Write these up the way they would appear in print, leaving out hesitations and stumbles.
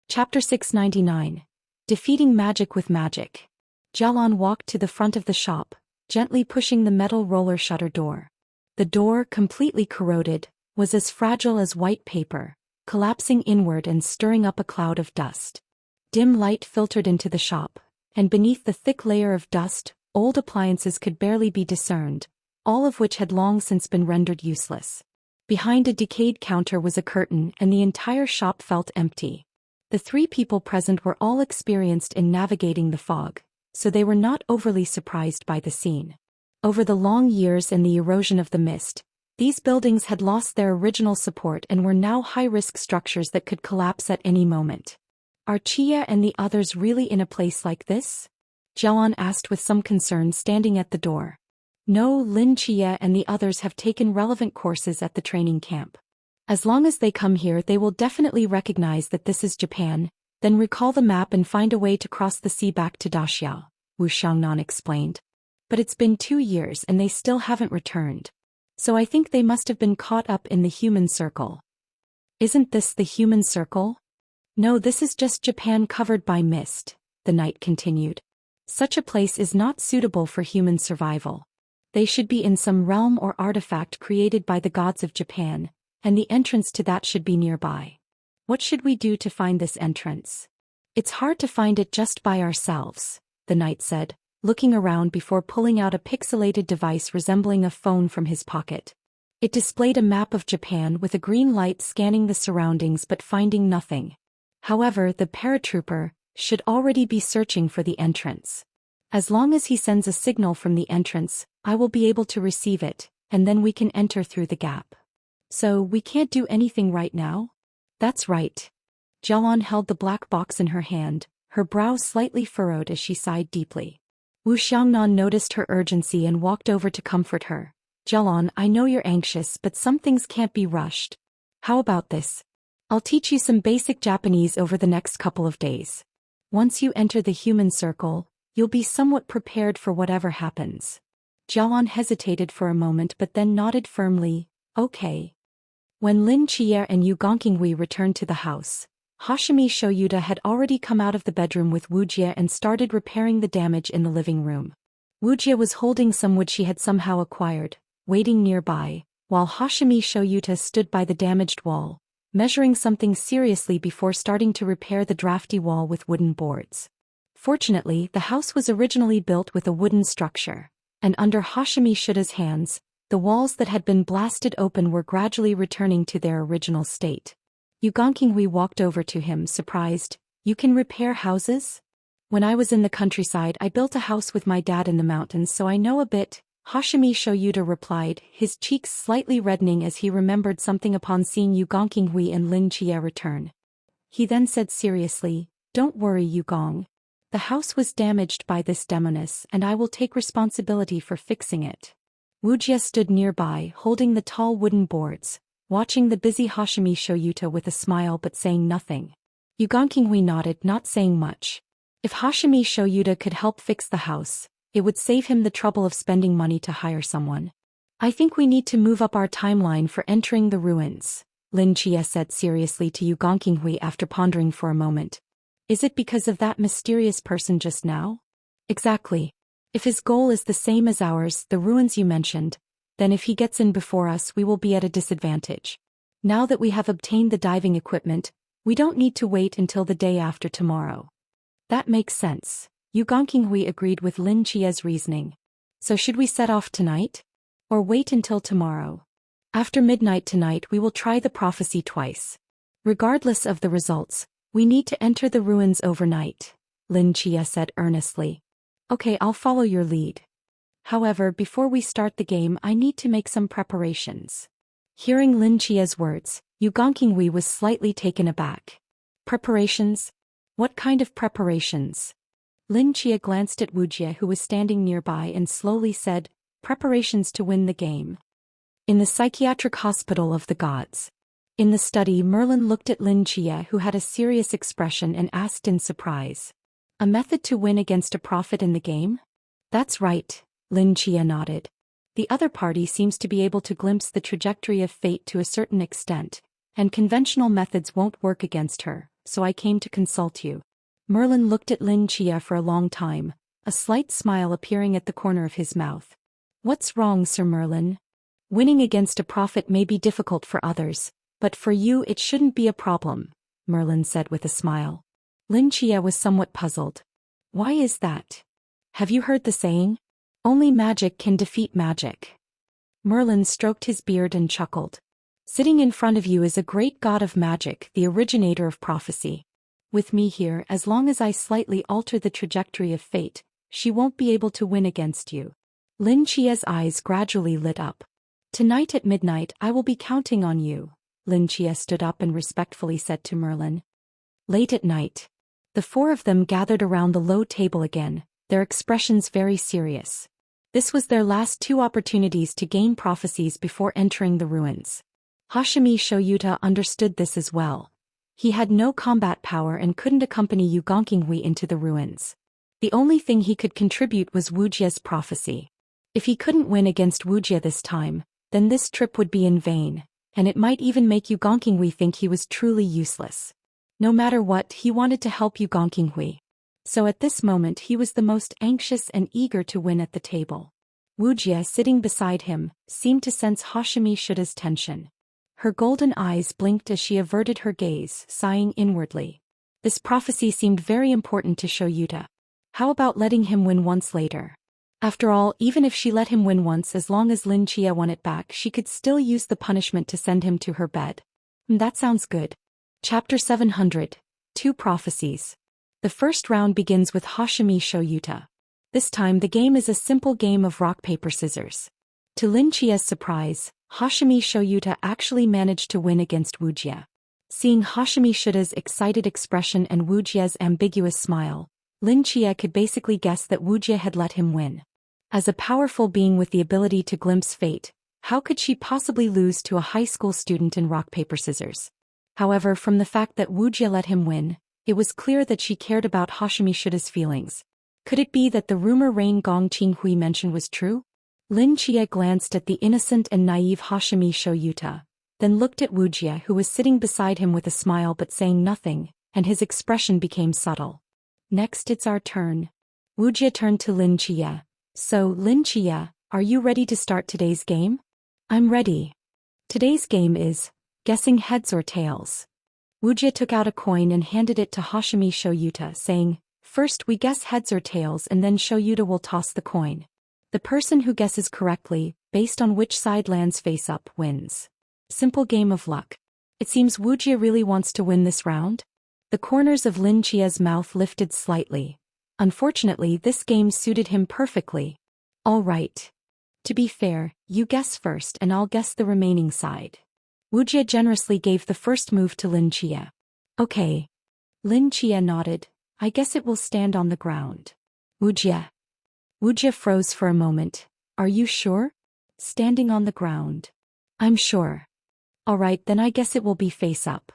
Chapter 699. Defeating Magic with Magic. Jialan walked to the front of the shop, gently pushing the metal roller shutter door. The door, completely corroded, was as fragile as white paper, collapsing inward and stirring up a cloud of dust. Dim light filtered into the shop, and beneath the thick layer of dust, old appliances could barely be discerned, all of which had long since been rendered useless. Behind a decayed counter was a curtain, and the entire shop felt empty. The three people present were all experienced in navigating the fog, so they were not overly surprised by the scene. Over the long years and the erosion of the mist, these buildings had lost their original support and were now high-risk structures that could collapse at any moment. Are Chia and the others really in a place like this? Jialan asked with some concern, standing at the door. No, Lin Chia and the others have taken relevant courses at the training camp. As long as they come here, they will definitely recognize that this is Japan, then recall the map and find a way to cross the sea back to Daxiao, Wu Xiangnan explained. But it's been 2 years and they still haven't returned. So I think they must have been caught up in the human circle. Isn't this the human circle? No, this is just Japan covered by mist, the knight continued. Such a place is not suitable for human survival. They should be in some realm or artifact created by the gods of Japan, and the entrance to that should be nearby. What should we do to find this entrance? It's hard to find it just by ourselves, the knight said, looking around before pulling out a pixelated device resembling a phone from his pocket. It displayed a map of Japan with a green light scanning the surroundings but finding nothing. However, the paratrooper should already be searching for the entrance. As long as he sends a signal from the entrance, I will be able to receive it, and then we can enter through the gap. So, we can't do anything right now? That's right. Jialan held the black box in her hand, her brow slightly furrowed as she sighed deeply. Wu Xiangnan noticed her urgency and walked over to comfort her. Jialan, I know you're anxious, but some things can't be rushed. How about this? I'll teach you some basic Japanese over the next couple of days. Once you enter the human circle, you'll be somewhat prepared for whatever happens. Jialan hesitated for a moment but then nodded firmly, okay. When Lin Chia and Yu Gongqinghui returned to the house, Hashimi Shoyuta had already come out of the bedroom with Wu Jie and started repairing the damage in the living room. Wu Jie was holding some wood she had somehow acquired, waiting nearby, while Hashimi Shoyuta stood by the damaged wall, measuring something seriously before starting to repair the drafty wall with wooden boards. Fortunately, the house was originally built with a wooden structure, and under Hashimi Shuta's hands, the walls that had been blasted open were gradually returning to their original state. Yu Gongqinghui walked over to him, surprised. You can repair houses? When I was in the countryside, I built a house with my dad in the mountains, so I know a bit, Hashimi Shoyuta replied, his cheeks slightly reddening as he remembered something upon seeing Yu Gongqinghui and Lin Chia return. He then said seriously, Don't worry, Yu Gong. The house was damaged by this demoness and I will take responsibility for fixing it. Wu Jie stood nearby, holding the tall wooden boards, watching the busy Hashimi Shoyuta with a smile but saying nothing. Yu Gongqinghui nodded, not saying much. If Hashimi Shoyuta could help fix the house, it would save him the trouble of spending money to hire someone. I think we need to move up our timeline for entering the ruins, Lin Chia said seriously to Yu Gongqinghui after pondering for a moment. Is it because of that mysterious person just now? Exactly. If his goal is the same as ours, the ruins you mentioned, then if he gets in before us we will be at a disadvantage. Now that we have obtained the diving equipment, we don't need to wait until the day after tomorrow. That makes sense. Yu Gongqinghui agreed with Lin Chia's reasoning. So should we set off tonight? Or wait until tomorrow? After midnight tonight we will try the prophecy twice. Regardless of the results, we need to enter the ruins overnight, Lin Chia said earnestly. Okay, I'll follow your lead. However, before we start the game I need to make some preparations. Hearing Lin Chia's words, Yu Gongqinghui was slightly taken aback. Preparations? What kind of preparations? Lin Chia glanced at Wu Jie who was standing nearby and slowly said, Preparations to win the game. In the psychiatric hospital of the gods. In the study, Merlin looked at Lin Chia who had a serious expression and asked in surprise. A method to win against a prophet in the game? That's right, Lin Chia nodded. The other party seems to be able to glimpse the trajectory of fate to a certain extent, and conventional methods won't work against her, so I came to consult you. Merlin looked at Lin Chia for a long time, a slight smile appearing at the corner of his mouth. What's wrong, Sir Merlin? Winning against a prophet may be difficult for others, but for you it shouldn't be a problem, Merlin said with a smile. Lin Chia was somewhat puzzled. Why is that? Have you heard the saying? Only magic can defeat magic. Merlin stroked his beard and chuckled. Sitting in front of you is a great god of magic, the originator of prophecy. With me here, as long as I slightly alter the trajectory of fate, she won't be able to win against you. Lin Chia's eyes gradually lit up. Tonight at midnight I will be counting on you. Lin Chia stood up and respectfully said to Merlin. Late at night. The four of them gathered around the low table again, their expressions very serious. This was their last two opportunities to gain prophecies before entering the ruins. Hashimi Shoyuta understood this as well. He had no combat power and couldn't accompany Yu Gongqinghui into the ruins. The only thing he could contribute was Wujia's prophecy. If he couldn't win against Wujia this time, then this trip would be in vain, and it might even make Yu Gongqinghui think he was truly useless. No matter what, he wanted to help Yu Gongqinghui. So at this moment he was the most anxious and eager to win at the table. Wujia, sitting beside him, seemed to sense Hashimi Shuta's tension. Her golden eyes blinked as she averted her gaze, sighing inwardly. This prophecy seemed very important to Shoyuta. How about letting him win once later? After all, even if she let him win once, as long as Lin Chia won it back, she could still use the punishment to send him to her bed. That sounds good. Chapter 700. Two Prophecies. The first round begins with Hashimi Shoyuta. This time the game is a simple game of rock paper scissors. To Lin Chia's surprise, Hashimi Shoyuta actually managed to win against Wujia. Seeing Hashimi Shuta's excited expression and Wujia's ambiguous smile, Lin Chia could basically guess that Wujia had let him win. As a powerful being with the ability to glimpse fate, how could she possibly lose to a high school student in rock paper scissors? However, from the fact that Wujia let him win, it was clear that she cared about Hashimi Shuta's feelings. Could it be that the rumor Rain Gongqinghui mentioned was true? Lin Chia glanced at the innocent and naive Hashimi Shoyuta, then looked at Wujia, who was sitting beside him with a smile but saying nothing, and his expression became subtle. Next it's our turn. Wujia turned to Lin Chia. So, Lin Chia, are you ready to start today's game? I'm ready. Today's game is guessing heads or tails. Wujia took out a coin and handed it to Hashimi Shoyuta, saying, First we guess heads or tails and then Shoyuta will toss the coin. The person who guesses correctly, based on which side lands face up, wins. Simple game of luck. It seems Wujia really wants to win this round. The corners of Lin Chia's mouth lifted slightly. Unfortunately, this game suited him perfectly. All right. To be fair, you guess first and I'll guess the remaining side. Wujia generously gave the first move to Lin Chia. Okay. Lin Chia nodded. I guess it will stand on the ground. Wujia. Wujia froze for a moment. Are you sure? Standing on the ground. I'm sure. All right, then I guess it will be face up.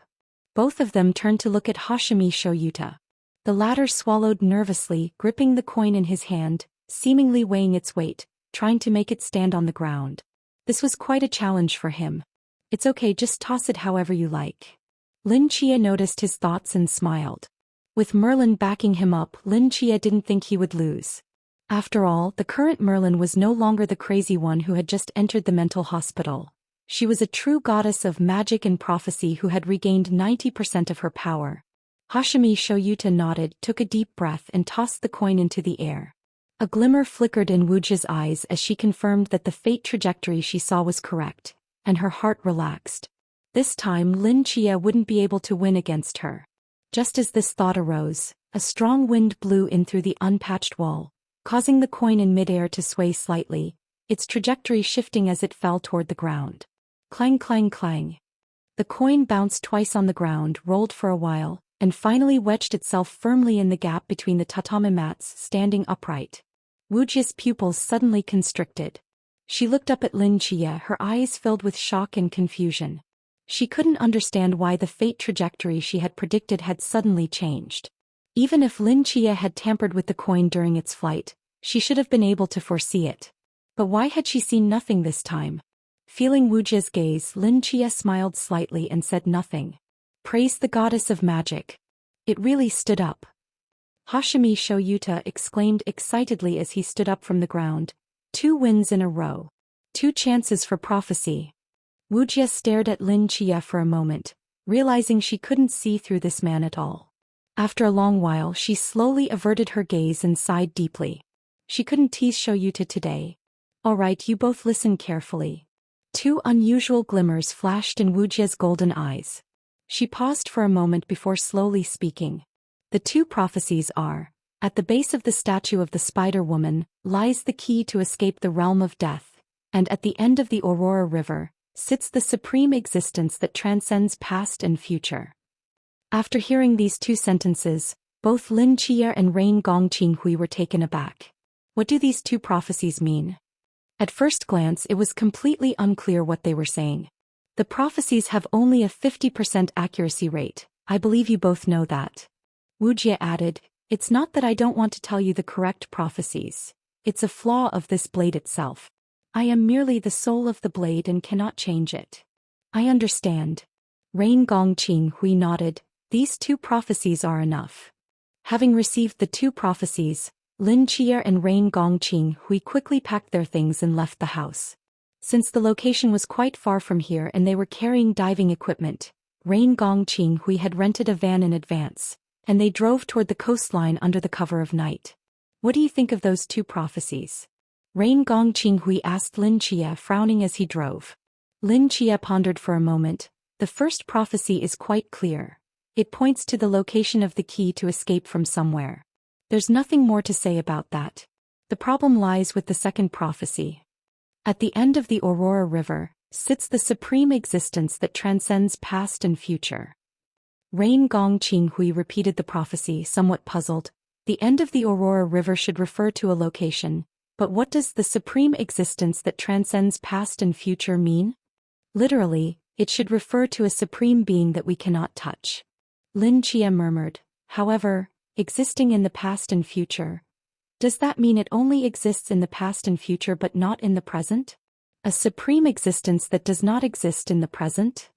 Both of them turned to look at Hashimi Shoyuta. The latter swallowed nervously, gripping the coin in his hand, seemingly weighing its weight, trying to make it stand on the ground. This was quite a challenge for him. It's okay, just toss it however you like. Lin Chia noticed his thoughts and smiled. With Merlin backing him up, Lin Chia didn't think he would lose. After all, the current Merlin was no longer the crazy one who had just entered the mental hospital. She was a true goddess of magic and prophecy who had regained 90% of her power. Hashimi Shoyuta nodded, took a deep breath and tossed the coin into the air. A glimmer flickered in Wujia's eyes as she confirmed that the fate trajectory she saw was correct, and her heart relaxed. This time Lin Chia wouldn't be able to win against her. Just as this thought arose, a strong wind blew in through the unpatched wall, causing the coin in midair to sway slightly, its trajectory shifting as it fell toward the ground. Clang clang clang. The coin bounced twice on the ground, rolled for a while, and finally wedged itself firmly in the gap between the tatami mats, standing upright. Wujia's pupils suddenly constricted. She looked up at Lin Chia, her eyes filled with shock and confusion. She couldn't understand why the fate trajectory she had predicted had suddenly changed. Even if Lin Chia had tampered with the coin during its flight, she should have been able to foresee it. But why had she seen nothing this time? Feeling Wujia's gaze, Lin Chia smiled slightly and said nothing. Praise the goddess of magic. It really stood up. Hashimi Shoyuta exclaimed excitedly as he stood up from the ground. 2 wins in a row. 2 chances for prophecy. Wujie stared at Lin Chia for a moment, realizing she couldn't see through this man at all. After a long while she slowly averted her gaze and sighed deeply. She couldn't tease Shoyuta today. Alright, you both listen carefully. 2 unusual glimmers flashed in Wujie's golden eyes. She paused for a moment before slowly speaking. The 2 prophecies are, at the base of the statue of the Spider Woman lies the key to escape the realm of death, and at the end of the Aurora River sits the supreme existence that transcends past and future. After hearing these 2 sentences, both Lin Chia and Rain Gong Qinghui were taken aback. What do these 2 prophecies mean? At first glance it was completely unclear what they were saying. The prophecies have only a 50% accuracy rate, I believe you both know that. Wujie added, it's not that I don't want to tell you the correct prophecies. It's a flaw of this blade itself. I am merely the soul of the blade and cannot change it. I understand. Rain Gong Qinghui nodded, these 2 prophecies are enough. Having received the 2 prophecies, Lin Chia and Rain Gong Qinghui quickly packed their things and left the house. Since the location was quite far from here and they were carrying diving equipment, Rain Gong Qinghui had rented a van in advance, and they drove toward the coastline under the cover of night. What do you think of those 2 prophecies? Rain Gong Qinghui asked Lin Chia, frowning as he drove. Lin Chia pondered for a moment. The first prophecy is quite clear. It points to the location of the key to escape from somewhere. There's nothing more to say about that. The problem lies with the second prophecy. At the end of the Aurora River sits the supreme existence that transcends past and future. Rain Gong Qinghui repeated the prophecy, somewhat puzzled. The end of the Aurora River should refer to a location, but what does the supreme existence that transcends past and future mean? Literally, it should refer to a supreme being that we cannot touch. Lin Chia murmured, however, existing in the past and future. Does that mean it only exists in the past and future but not in the present? A supreme existence that does not exist in the present?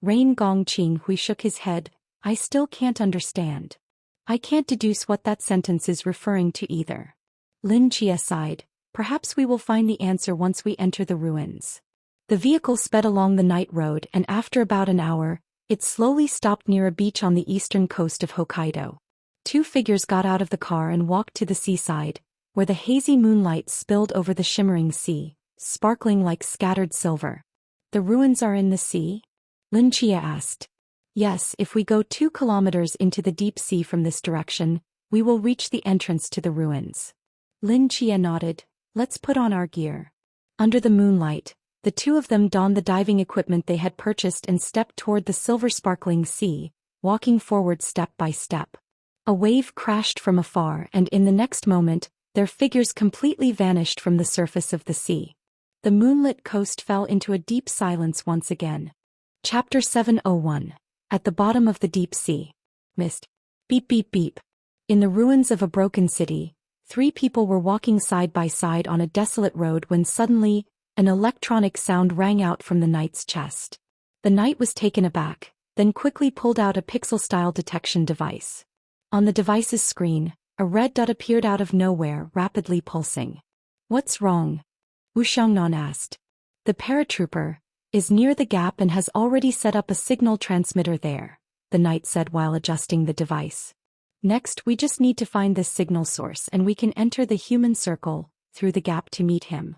Rain Gong Qinghui shook his head. I still can't understand. I can't deduce what that sentence is referring to either. Lin Chia sighed. Perhaps we will find the answer once we enter the ruins. The vehicle sped along the night road and after about an hour, it slowly stopped near a beach on the eastern coast of Hokkaido. 2 figures got out of the car and walked to the seaside, where the hazy moonlight spilled over the shimmering sea, sparkling like scattered silver. The ruins are in the sea? Lin Chia asked. Yes, if we go 2 kilometers into the deep sea from this direction, we will reach the entrance to the ruins. Lin Chia nodded. Let's put on our gear. Under the moonlight, the 2 of them donned the diving equipment they had purchased and stepped toward the silver-sparkling sea, walking forward step by step. A wave crashed from afar and in the next moment, their figures completely vanished from the surface of the sea. The moonlit coast fell into a deep silence once again. Chapter 701. At the bottom of the deep sea. Mist. Beep beep beep. In the ruins of a broken city, 3 people were walking side by side on a desolate road when suddenly, an electronic sound rang out from the knight's chest. The knight was taken aback, then quickly pulled out a pixel-style detection device. On the device's screen, a red dot appeared out of nowhere, rapidly pulsing. What's wrong? Wu Xiangnan asked. The paratrooper is near the gap and has already set up a signal transmitter there, the knight said while adjusting the device. Next, we just need to find this signal source and we can enter the human circle through the gap to meet him.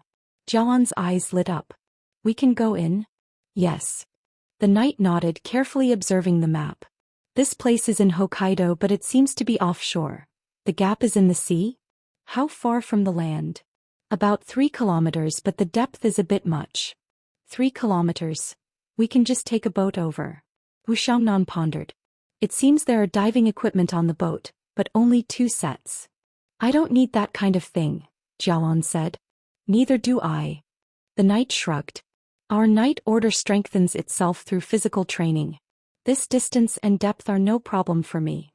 Jialan's eyes lit up. We can go in? Yes. The knight nodded, carefully observing the map. This place is in Hokkaido, but it seems to be offshore. The gap is in the sea? How far from the land? About 3 kilometers, but the depth is a bit much. 3 kilometers. We can just take a boat over. Wu Xiangnan pondered. It seems there are diving equipment on the boat, but only 2 sets. I don't need that kind of thing, Jialan said. Neither do I. The knight shrugged. Our knight order strengthens itself through physical training. This distance and depth are no problem for me.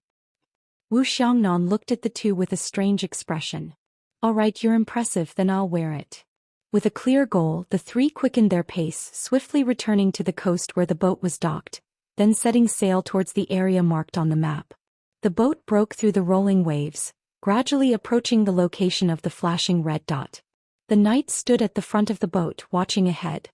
Wu Xiangnan looked at the 2 with a strange expression. All right, you're impressive, then I'll wear it. With a clear goal, the 3 quickened their pace, swiftly returning to the coast where the boat was docked, then setting sail towards the area marked on the map. The boat broke through the rolling waves, gradually approaching the location of the flashing red dot. The knight stood at the front of the boat, watching ahead.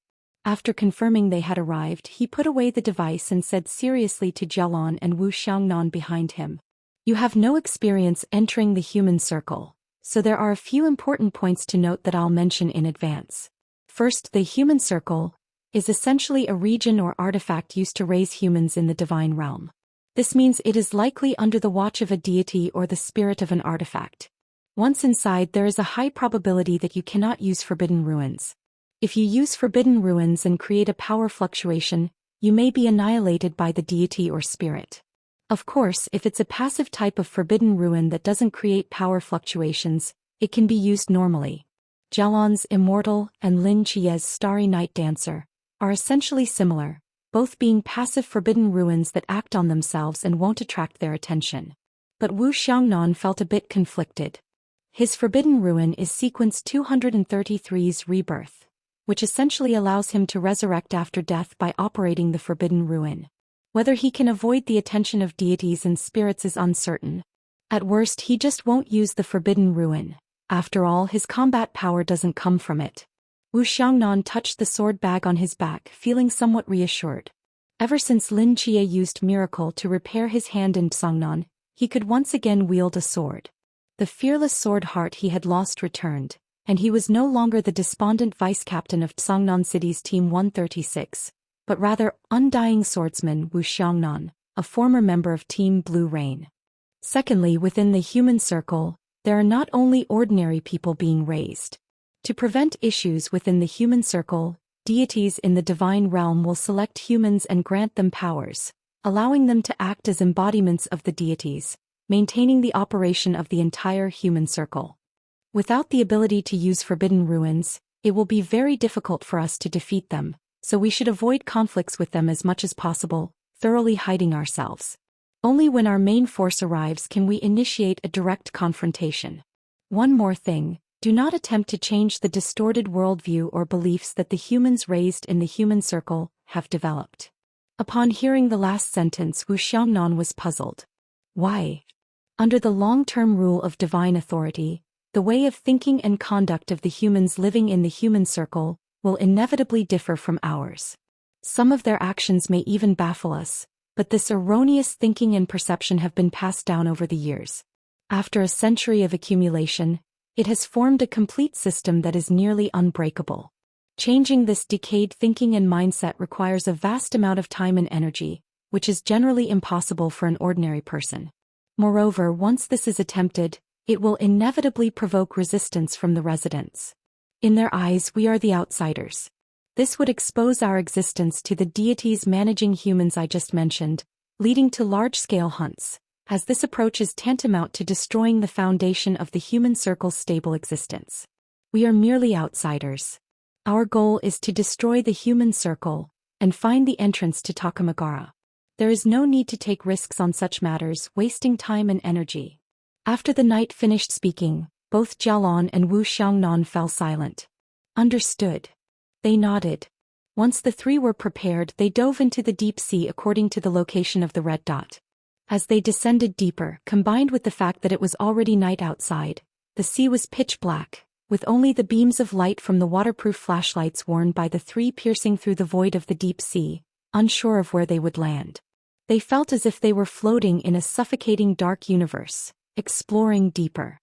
After confirming they had arrived, he put away the device and said seriously to Jialon and Wu Xiangnan behind him. You have no experience entering the human circle, so there are a few important points to note that I'll mention in advance. First, the human circle is essentially a region or artifact used to raise humans in the divine realm. This means it is likely under the watch of a deity or the spirit of an artifact. Once inside, there is a high probability that you cannot use forbidden ruins. If you use forbidden ruins and create a power fluctuation, you may be annihilated by the deity or spirit. Of course, if it's a passive type of forbidden ruin that doesn't create power fluctuations, it can be used normally. Jialon's Immortal and Lin Chie's Starry Night Dancer are essentially similar, both being passive forbidden ruins that act on themselves and won't attract their attention. But Wu Xiangnan felt a bit conflicted. His forbidden ruin is sequence 233's Rebirth, which essentially allows him to resurrect after death by operating the forbidden ruin. Whether he can avoid the attention of deities and spirits is uncertain. At worst, he just won't use the forbidden ruin. After all, his combat power doesn't come from it. Wu Xiangnan touched the sword bag on his back, feeling somewhat reassured. Ever since Lin Chie used Miracle to repair his hand in Tsangnan, he could once again wield a sword. The fearless sword heart he had lost returned, and he was no longer the despondent vice-captain of Tsangnan City's Team 136, but rather undying swordsman Wu Xiangnan, a former member of Team Blue Rain. Secondly, within the human circle, there are not only ordinary people being raised. To prevent issues within the human circle, deities in the divine realm will select humans and grant them powers, allowing them to act as embodiments of the deities, maintaining the operation of the entire human circle. Without the ability to use forbidden ruins, it will be very difficult for us to defeat them, so we should avoid conflicts with them as much as possible, thoroughly hiding ourselves. Only when our main force arrives can we initiate a direct confrontation. One more thing. Do not attempt to change the distorted worldview or beliefs that the humans raised in the human circle have developed. Upon hearing the last sentence, Wu Xiangnan was puzzled. Why? Under the long-term rule of divine authority, the way of thinking and conduct of the humans living in the human circle will inevitably differ from ours. Some of their actions may even baffle us, but this erroneous thinking and perception have been passed down over the years. After a century of accumulation, it has formed a complete system that is nearly unbreakable. Changing this decayed thinking and mindset requires a vast amount of time and energy, which is generally impossible for an ordinary person. Moreover, once this is attempted, it will inevitably provoke resistance from the residents. In their eyes, we are the outsiders. This would expose our existence to the deities managing humans I just mentioned, leading to large-scale hunts, as this approach is tantamount to destroying the foundation of the human circle's stable existence. We are merely outsiders. Our goal is to destroy the human circle and find the entrance to Takamagara. There is no need to take risks on such matters, wasting time and energy. After the knight finished speaking, both Jialon and Wu Xiangnan fell silent. Understood. They nodded. Once the three were prepared, they dove into the deep sea according to the location of the red dot. As they descended deeper, combined with the fact that it was already night outside, the sea was pitch black, with only the beams of light from the waterproof flashlights worn by the three piercing through the void of the deep sea, unsure of where they would land. They felt as if they were floating in a suffocating dark universe, exploring deeper.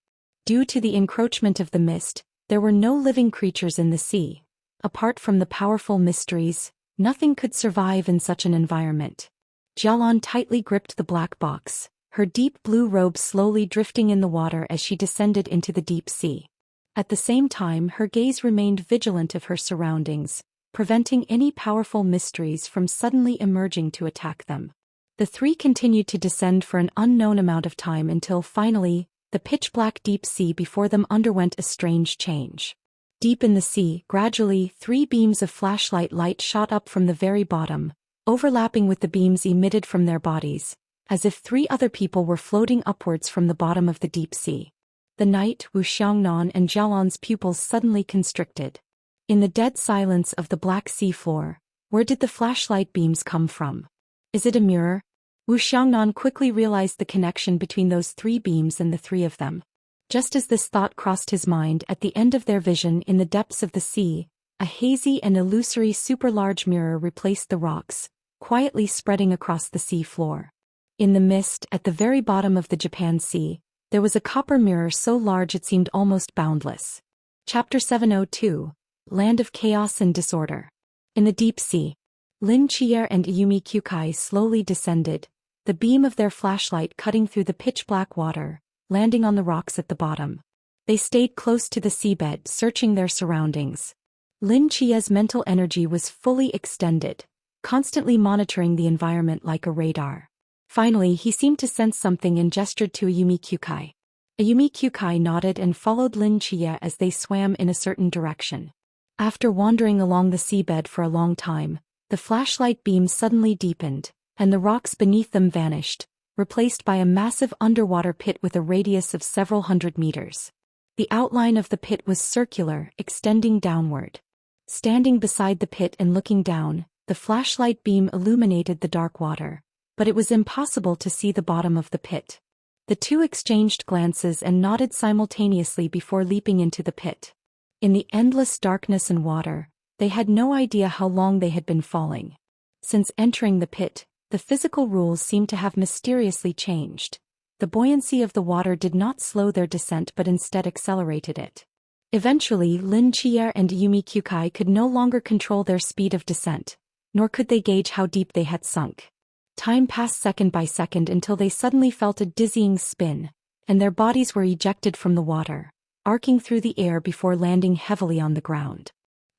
Due to the encroachment of the mist, there were no living creatures in the sea. Apart from the powerful mysteries, nothing could survive in such an environment. Jialon tightly gripped the black box, her deep blue robe slowly drifting in the water as she descended into the deep sea. At the same time, her gaze remained vigilant of her surroundings, preventing any powerful mysteries from suddenly emerging to attack them. The three continued to descend for an unknown amount of time until finally, the pitch-black deep sea before them underwent a strange change. Deep in the sea, gradually, three beams of flashlight light shot up from the very bottom, overlapping with the beams emitted from their bodies, as if three other people were floating upwards from the bottom of the deep sea. The knight, Wu Xiangnan, and Jialon's pupils suddenly constricted. In the dead silence of the black sea floor, where did the flashlight beams come from? Is it a mirror? Wu Xiangnan quickly realized the connection between those three beams and the three of them. Just as this thought crossed his mind, at the end of their vision in the depths of the sea, a hazy and illusory super-large mirror replaced the rocks, quietly spreading across the sea floor. In the mist, at the very bottom of the Japan Sea, there was a copper mirror so large it seemed almost boundless. Chapter 702, Land of Chaos and Disorder. In the deep sea, Lin Qier and Yumi Kyukai slowly descended, the beam of their flashlight cutting through the pitch-black water, landing on the rocks at the bottom. They stayed close to the seabed, searching their surroundings. Lin Qie's mental energy was fully extended, constantly monitoring the environment like a radar. Finally, he seemed to sense something and gestured to Ayumi Kyukai. Ayumi Kyukai nodded and followed Lin Qie as they swam in a certain direction. After wandering along the seabed for a long time, the flashlight beam suddenly deepened, and the rocks beneath them vanished, replaced by a massive underwater pit with a radius of several hundred meters. The outline of the pit was circular, extending downward. Standing beside the pit and looking down, the flashlight beam illuminated the dark water, but it was impossible to see the bottom of the pit. The two exchanged glances and nodded simultaneously before leaping into the pit. In the endless darkness and water, they had no idea how long they had been falling. Since entering the pit, the physical rules seemed to have mysteriously changed. The buoyancy of the water did not slow their descent but instead accelerated it. Eventually, Lin Qier and Yumi Kyukai could no longer control their speed of descent, nor could they gauge how deep they had sunk. Time passed second by second until they suddenly felt a dizzying spin, and their bodies were ejected from the water, arcing through the air before landing heavily on the ground.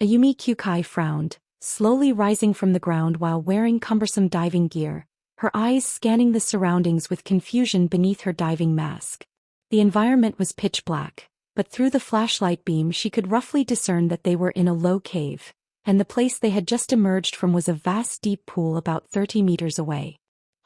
Ayumi Kyukai frowned, slowly rising from the ground while wearing cumbersome diving gear, her eyes scanning the surroundings with confusion beneath her diving mask. The environment was pitch black, but through the flashlight beam she could roughly discern that they were in a low cave, and the place they had just emerged from was a vast deep pool about 30 meters away.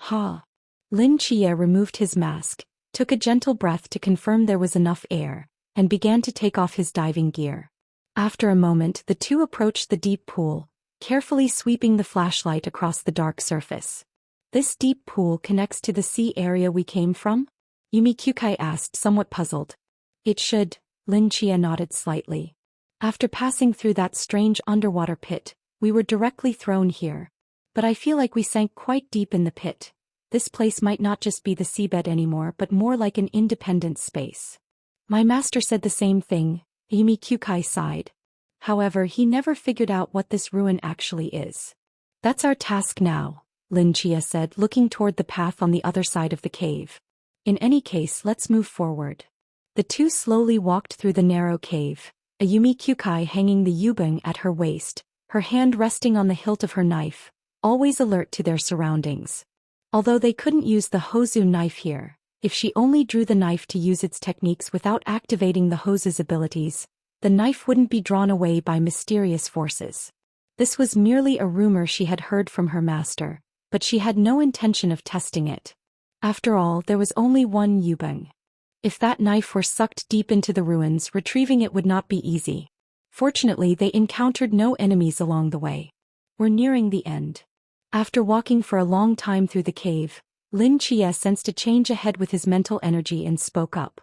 Ha! Lin Qier removed his mask, took a gentle breath to confirm there was enough air, and began to take off his diving gear. After a moment, the two approached the deep pool, carefully sweeping the flashlight across the dark surface. This deep pool connects to the sea area we came from? Yumi Kyukai asked, somewhat puzzled. It should, Lin Qier nodded slightly. After passing through that strange underwater pit, we were directly thrown here. But I feel like we sank quite deep in the pit. This place might not just be the seabed anymore but more like an independent space. My master said the same thing, Yumi Kyukai sighed. However, he never figured out what this ruin actually is. That's our task now, Lin Qier said, looking toward the path on the other side of the cave. In any case, let's move forward. The two slowly walked through the narrow cave, Ayumi Kyukai hanging the yubing at her waist, her hand resting on the hilt of her knife, always alert to their surroundings. Although they couldn't use the Hozu knife here, if she only drew the knife to use its techniques without activating the Hozu's abilities, the knife wouldn't be drawn away by mysterious forces. This was merely a rumor she had heard from her master, but she had no intention of testing it. After all, there was only one yubing. If that knife were sucked deep into the ruins, retrieving it would not be easy. Fortunately, they encountered no enemies along the way. We're nearing the end. After walking for a long time through the cave, Lin Qier sensed a change ahead with his mental energy and spoke up.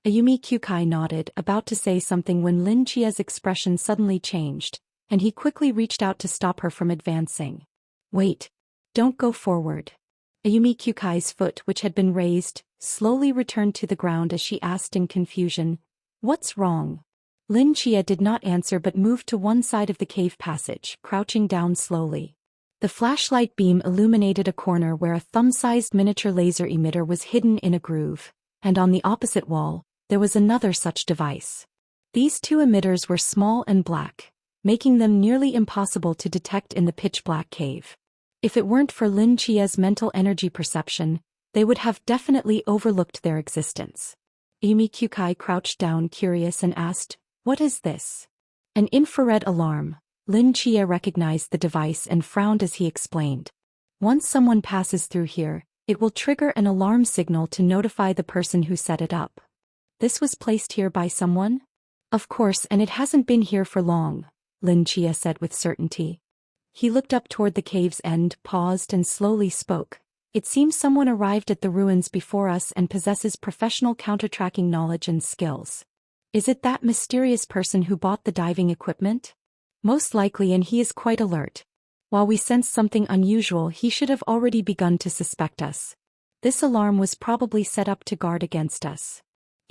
Ayumi Kyukai nodded, about to say something when Lin Qie's expression suddenly changed, and he quickly reached out to stop her from advancing. Wait. Don't go forward. Ayumi Kyukai's foot, which had been raised, slowly returned to the ground as she asked in confusion, "What's wrong?" Lin Qier did not answer but moved to one side of the cave passage, crouching down slowly. The flashlight beam illuminated a corner where a thumb-sized miniature laser emitter was hidden in a groove, and on the opposite wall, there was another such device. These two emitters were small and black, making them nearly impossible to detect in the pitch-black cave. If it weren't for Lin Qie's mental energy perception, they would have definitely overlooked their existence. Ayumi Kyukai crouched down, curious, and asked, "What is this?" An infrared alarm. Lin Qier recognized the device and frowned as he explained. Once someone passes through here, it will trigger an alarm signal to notify the person who set it up. This was placed here by someone? Of course, and it hasn't been here for long, Lin Qier said with certainty. He looked up toward the cave's end, paused, and slowly spoke. It seems someone arrived at the ruins before us and possesses professional counter-tracking knowledge and skills. Is it that mysterious person who bought the diving equipment? Most likely, and he is quite alert. While we sense something unusual, he should have already begun to suspect us. This alarm was probably set up to guard against us.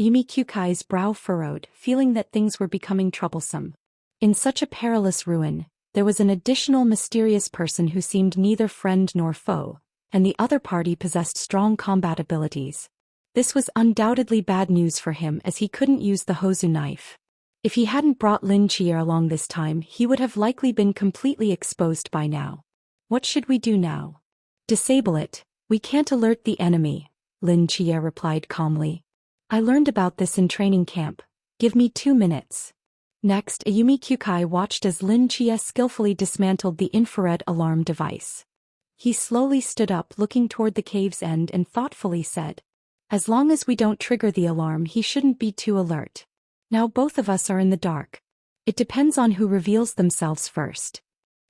Yumi Kyukai's brow furrowed, feeling that things were becoming troublesome. In such a perilous ruin, there was an additional mysterious person who seemed neither friend nor foe, and the other party possessed strong combat abilities. This was undoubtedly bad news for him, as he couldn't use the Hozu knife. If he hadn't brought Lin Chia along this time, he would have likely been completely exposed by now. What should we do now? Disable it. We can't alert the enemy, Lin Chia replied calmly. I learned about this in training camp. Give me 2 minutes. Next, Ayumi Kyukai watched as Lin Chia skillfully dismantled the infrared alarm device. He slowly stood up, looking toward the cave's end, and thoughtfully said, "As long as we don't trigger the alarm, he shouldn't be too alert. Now both of us are in the dark. It depends on who reveals themselves first."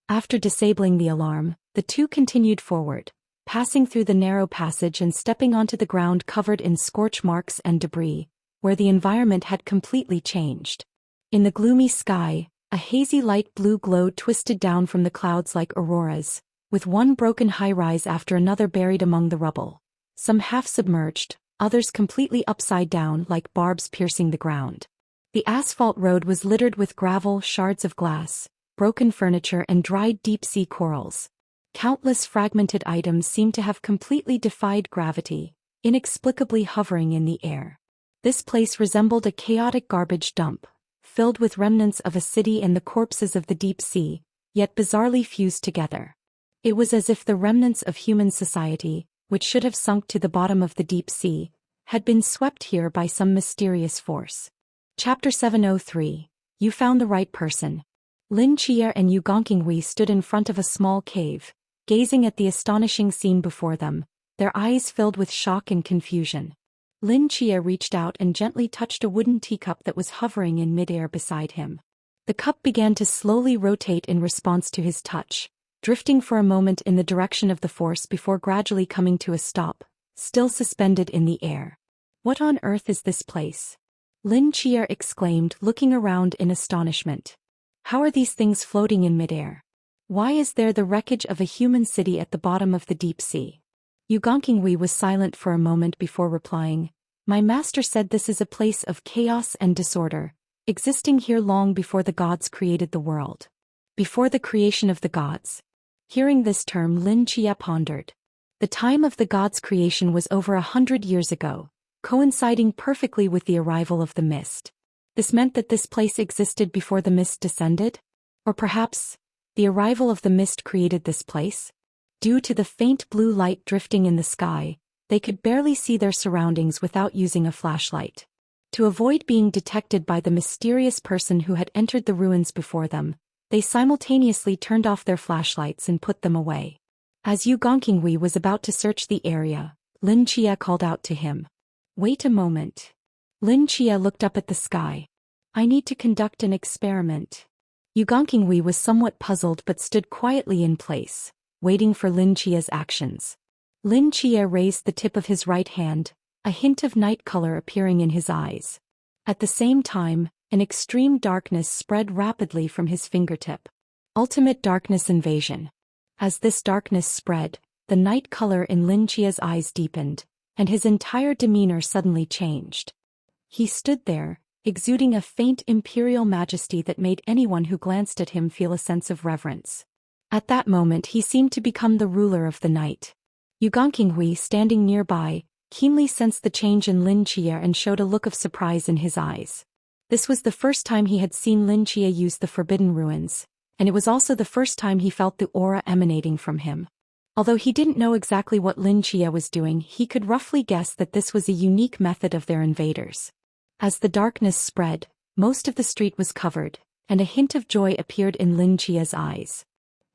After disabling the alarm, the two continued forward, passing through the narrow passage and stepping onto the ground covered in scorch marks and debris, where the environment had completely changed. In the gloomy sky, a hazy light blue glowed twisted down from the clouds like auroras, with one broken high-rise after another buried among the rubble. Some half-submerged, others completely upside down like barbs piercing the ground. The asphalt road was littered with gravel, shards of glass, broken furniture and dried deep-sea corals. Countless fragmented items seemed to have completely defied gravity, inexplicably hovering in the air. This place resembled a chaotic garbage dump, filled with remnants of a city and the corpses of the deep sea, yet bizarrely fused together. It was as if the remnants of human society, which should have sunk to the bottom of the deep sea, had been swept here by some mysterious force. Chapter 703. You found the right person. Lin Chia and Yu Gongqinghui stood in front of a small cave, gazing at the astonishing scene before them, their eyes filled with shock and confusion. Lin Chia reached out and gently touched a wooden teacup that was hovering in midair beside him. The cup began to slowly rotate in response to his touch, drifting for a moment in the direction of the force before gradually coming to a stop, still suspended in the air. What on earth is this place? Lin Chia exclaimed, looking around in astonishment. How are these things floating in midair? Why is there the wreckage of a human city at the bottom of the deep sea? Yu Gongqinghui was silent for a moment before replying. My master said this is a place of chaos and disorder, existing here long before the gods created the world. Before the creation of the gods. Hearing this term, Lin Chia pondered. The time of the gods' creation was over 100 years ago, coinciding perfectly with the arrival of the mist. This meant that this place existed before the mist descended? Or perhaps, the arrival of the mist created this place? Due to the faint blue light drifting in the sky, they could barely see their surroundings without using a flashlight. To avoid being detected by the mysterious person who had entered the ruins before them, they simultaneously turned off their flashlights and put them away. As Yu Gongqinghui was about to search the area, Lin Chia called out to him. Wait a moment. Lin Chia looked up at the sky. I need to conduct an experiment. Yu Gongqinghui was somewhat puzzled but stood quietly in place, waiting for Lin Chia's actions. Lin Chia raised the tip of his right hand, a hint of night color appearing in his eyes. At the same time, an extreme darkness spread rapidly from his fingertip. Ultimate darkness invasion. As this darkness spread, the night color in Lin Chia's eyes deepened, and his entire demeanor suddenly changed. He stood there, exuding a faint imperial majesty that made anyone who glanced at him feel a sense of reverence. At that moment he seemed to become the ruler of the night. Yu Gongqinghui, standing nearby, keenly sensed the change in Lin Chia and showed a look of surprise in his eyes. This was the first time he had seen Lin Chia use the Forbidden Ruins, and it was also the first time he felt the aura emanating from him. Although he didn't know exactly what Lin Chia was doing, he could roughly guess that this was a unique method of their invaders. As the darkness spread, most of the street was covered, and a hint of joy appeared in Lin Chia's eyes.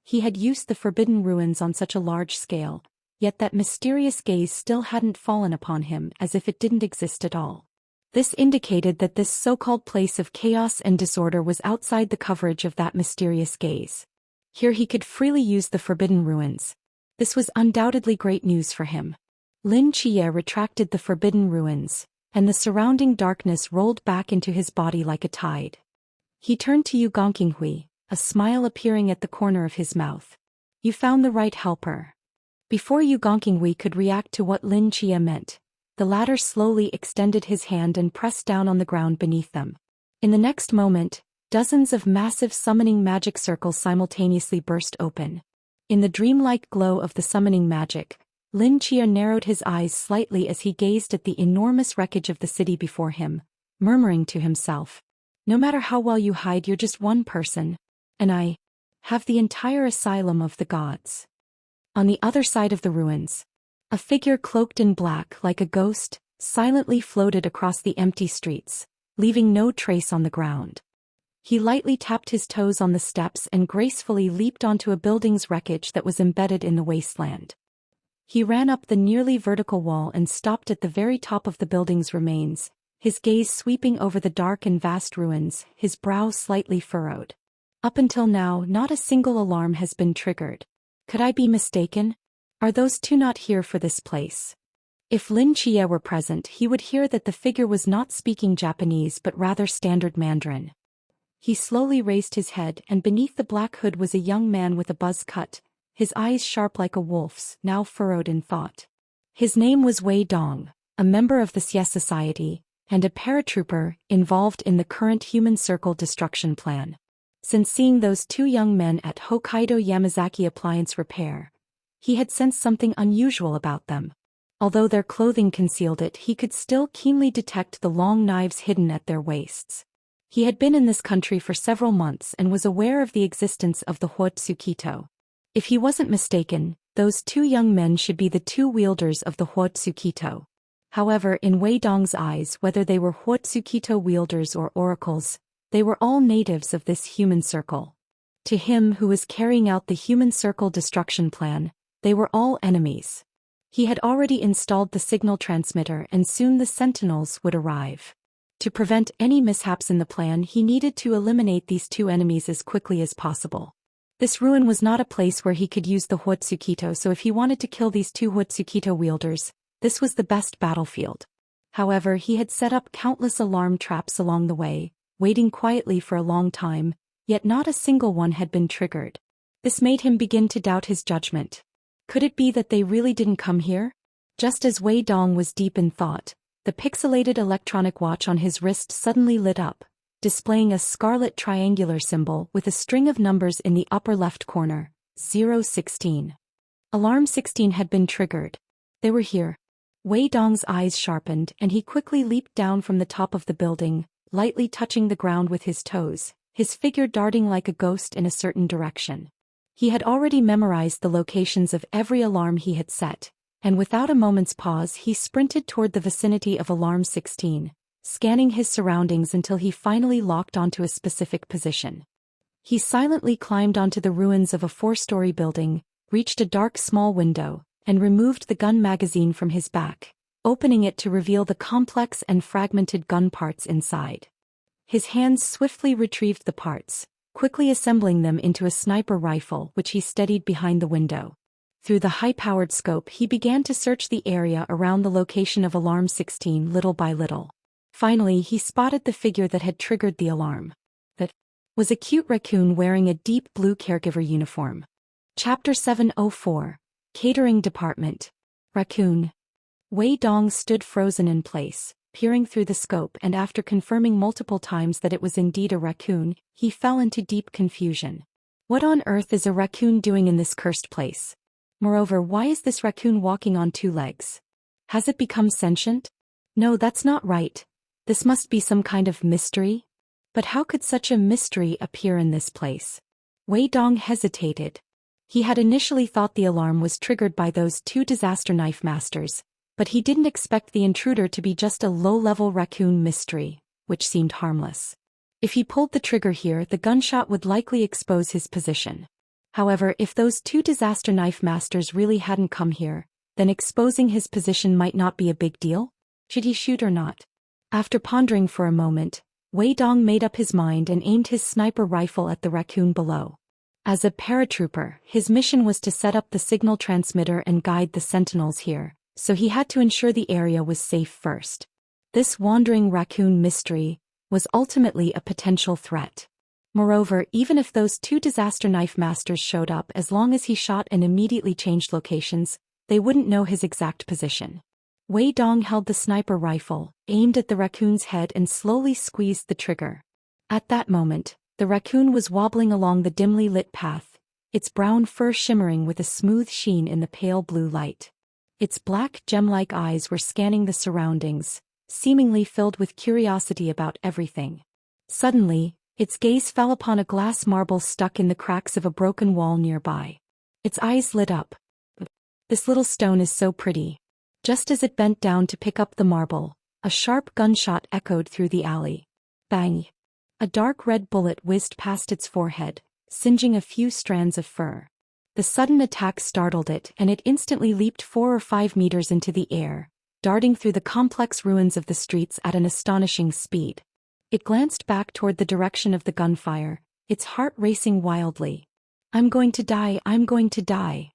He had used the Forbidden Ruins on such a large scale, yet that mysterious gaze still hadn't fallen upon him, as if it didn't exist at all. This indicated that this so-called place of chaos and disorder was outside the coverage of that mysterious gaze. Here he could freely use the Forbidden Ruins. This was undoubtedly great news for him. Lin Chia retracted the forbidden ruins, and the surrounding darkness rolled back into his body like a tide. He turned to Yu Gongqinghui, a smile appearing at the corner of his mouth. You found the right helper. Before Yu Gongqinghui could react to what Lin Chia meant, the latter slowly extended his hand and pressed down on the ground beneath them. In the next moment, dozens of massive summoning magic circles simultaneously burst open. In the dreamlike glow of the summoning magic, Lin Chia narrowed his eyes slightly as he gazed at the enormous wreckage of the city before him, murmuring to himself, "No matter how well you hide, you're just one person, and I have the entire asylum of the gods." On the other side of the ruins, a figure cloaked in black like a ghost silently floated across the empty streets, leaving no trace on the ground. He lightly tapped his toes on the steps and gracefully leaped onto a building's wreckage that was embedded in the wasteland. He ran up the nearly vertical wall and stopped at the very top of the building's remains, his gaze sweeping over the dark and vast ruins, his brow slightly furrowed. Up until now, not a single alarm has been triggered. Could I be mistaken? Are those two not here for this place? If Lin Chia were present, he would hear that the figure was not speaking Japanese but rather standard Mandarin. He slowly raised his head, and beneath the black hood was a young man with a buzz cut, his eyes sharp like a wolf's, now furrowed in thought. His name was Wei Dong, a member of the S75, and a paratrooper involved in the current Human Circle destruction plan. Since seeing those two young men at Hokkaido Yamazaki Appliance Repair, he had sensed something unusual about them. Although their clothing concealed it, he could still keenly detect the long knives hidden at their waists. He had been in this country for several months and was aware of the existence of the Huotsukito. If he wasn't mistaken, those two young men should be the two wielders of the Huotsukito. However, in Wei Dong's eyes, whether they were Huotsukito wielders or oracles, they were all natives of this human circle. To him who was carrying out the human circle destruction plan, they were all enemies. He had already installed the signal transmitter, and soon the sentinels would arrive. To prevent any mishaps in the plan, he needed to eliminate these two enemies as quickly as possible. This ruin was not a place where he could use the Huotsukito, so if he wanted to kill these two Huotsukito wielders, this was the best battlefield. However, he had set up countless alarm traps along the way, waiting quietly for a long time, yet not a single one had been triggered. This made him begin to doubt his judgment. Could it be that they really didn't come here? Just as Wei Dong was deep in thought, the pixelated electronic watch on his wrist suddenly lit up, displaying a scarlet triangular symbol with a string of numbers in the upper left corner, 016. Alarm 16 had been triggered. They were here. Wei Dong's eyes sharpened, and he quickly leaped down from the top of the building, lightly touching the ground with his toes, his figure darting like a ghost in a certain direction. He had already memorized the locations of every alarm he had set, and without a moment's pause he sprinted toward the vicinity of alarm 16, scanning his surroundings until he finally locked onto a specific position. He silently climbed onto the ruins of a 4-story building, reached a dark small window, and removed the gun magazine from his back, opening it to reveal the complex and fragmented gun parts inside. His hands swiftly retrieved the parts, quickly assembling them into a sniper rifle which he steadied behind the window. Through the high-powered scope, he began to search the area around the location of alarm 16 little by little. Finally, he spotted the figure that had triggered the alarm. That was a cute raccoon wearing a deep blue caregiver uniform. Chapter 704. Catering Department. Raccoon. Wei Dong stood frozen in place, peering through the scope, and after confirming multiple times that it was indeed a raccoon, he fell into deep confusion. What on earth is a raccoon doing in this cursed place? Moreover, why is this raccoon walking on 2 legs? Has it become sentient? No, that's not right. This must be some kind of mystery. But how could such a mystery appear in this place? Wei Dong hesitated. He had initially thought the alarm was triggered by those 2 disaster knife masters, but he didn't expect the intruder to be just a low-level raccoon mystery, which seemed harmless. If he pulled the trigger here, the gunshot would likely expose his position. However, if those 2 disaster knife masters really hadn't come here, then exposing his position might not be a big deal. Should he shoot or not? After pondering for a moment, Wei Dong made up his mind and aimed his sniper rifle at the raccoon below. As a paratrooper, his mission was to set up the signal transmitter and guide the sentinels here, so he had to ensure the area was safe first. This wandering raccoon mystery was ultimately a potential threat. Moreover, even if those two disaster knife masters showed up, as long as he shot and immediately changed locations, they wouldn't know his exact position. Wei Dong held the sniper rifle, aimed at the raccoon's head and slowly squeezed the trigger. At that moment, the raccoon was wobbling along the dimly lit path, its brown fur shimmering with a smooth sheen in the pale blue light. Its black gem-like eyes were scanning the surroundings, seemingly filled with curiosity about everything. Suddenly, its gaze fell upon a glass marble stuck in the cracks of a broken wall nearby. Its eyes lit up. "This little stone is so pretty." Just as it bent down to pick up the marble, a sharp gunshot echoed through the alley. Bang! A dark red bullet whizzed past its forehead, singeing a few strands of fur. The sudden attack startled it, and it instantly leaped 4 or 5 meters into the air, darting through the complex ruins of the streets at an astonishing speed. It glanced back toward the direction of the gunfire, its heart racing wildly. "I'm going to die, I'm going to die.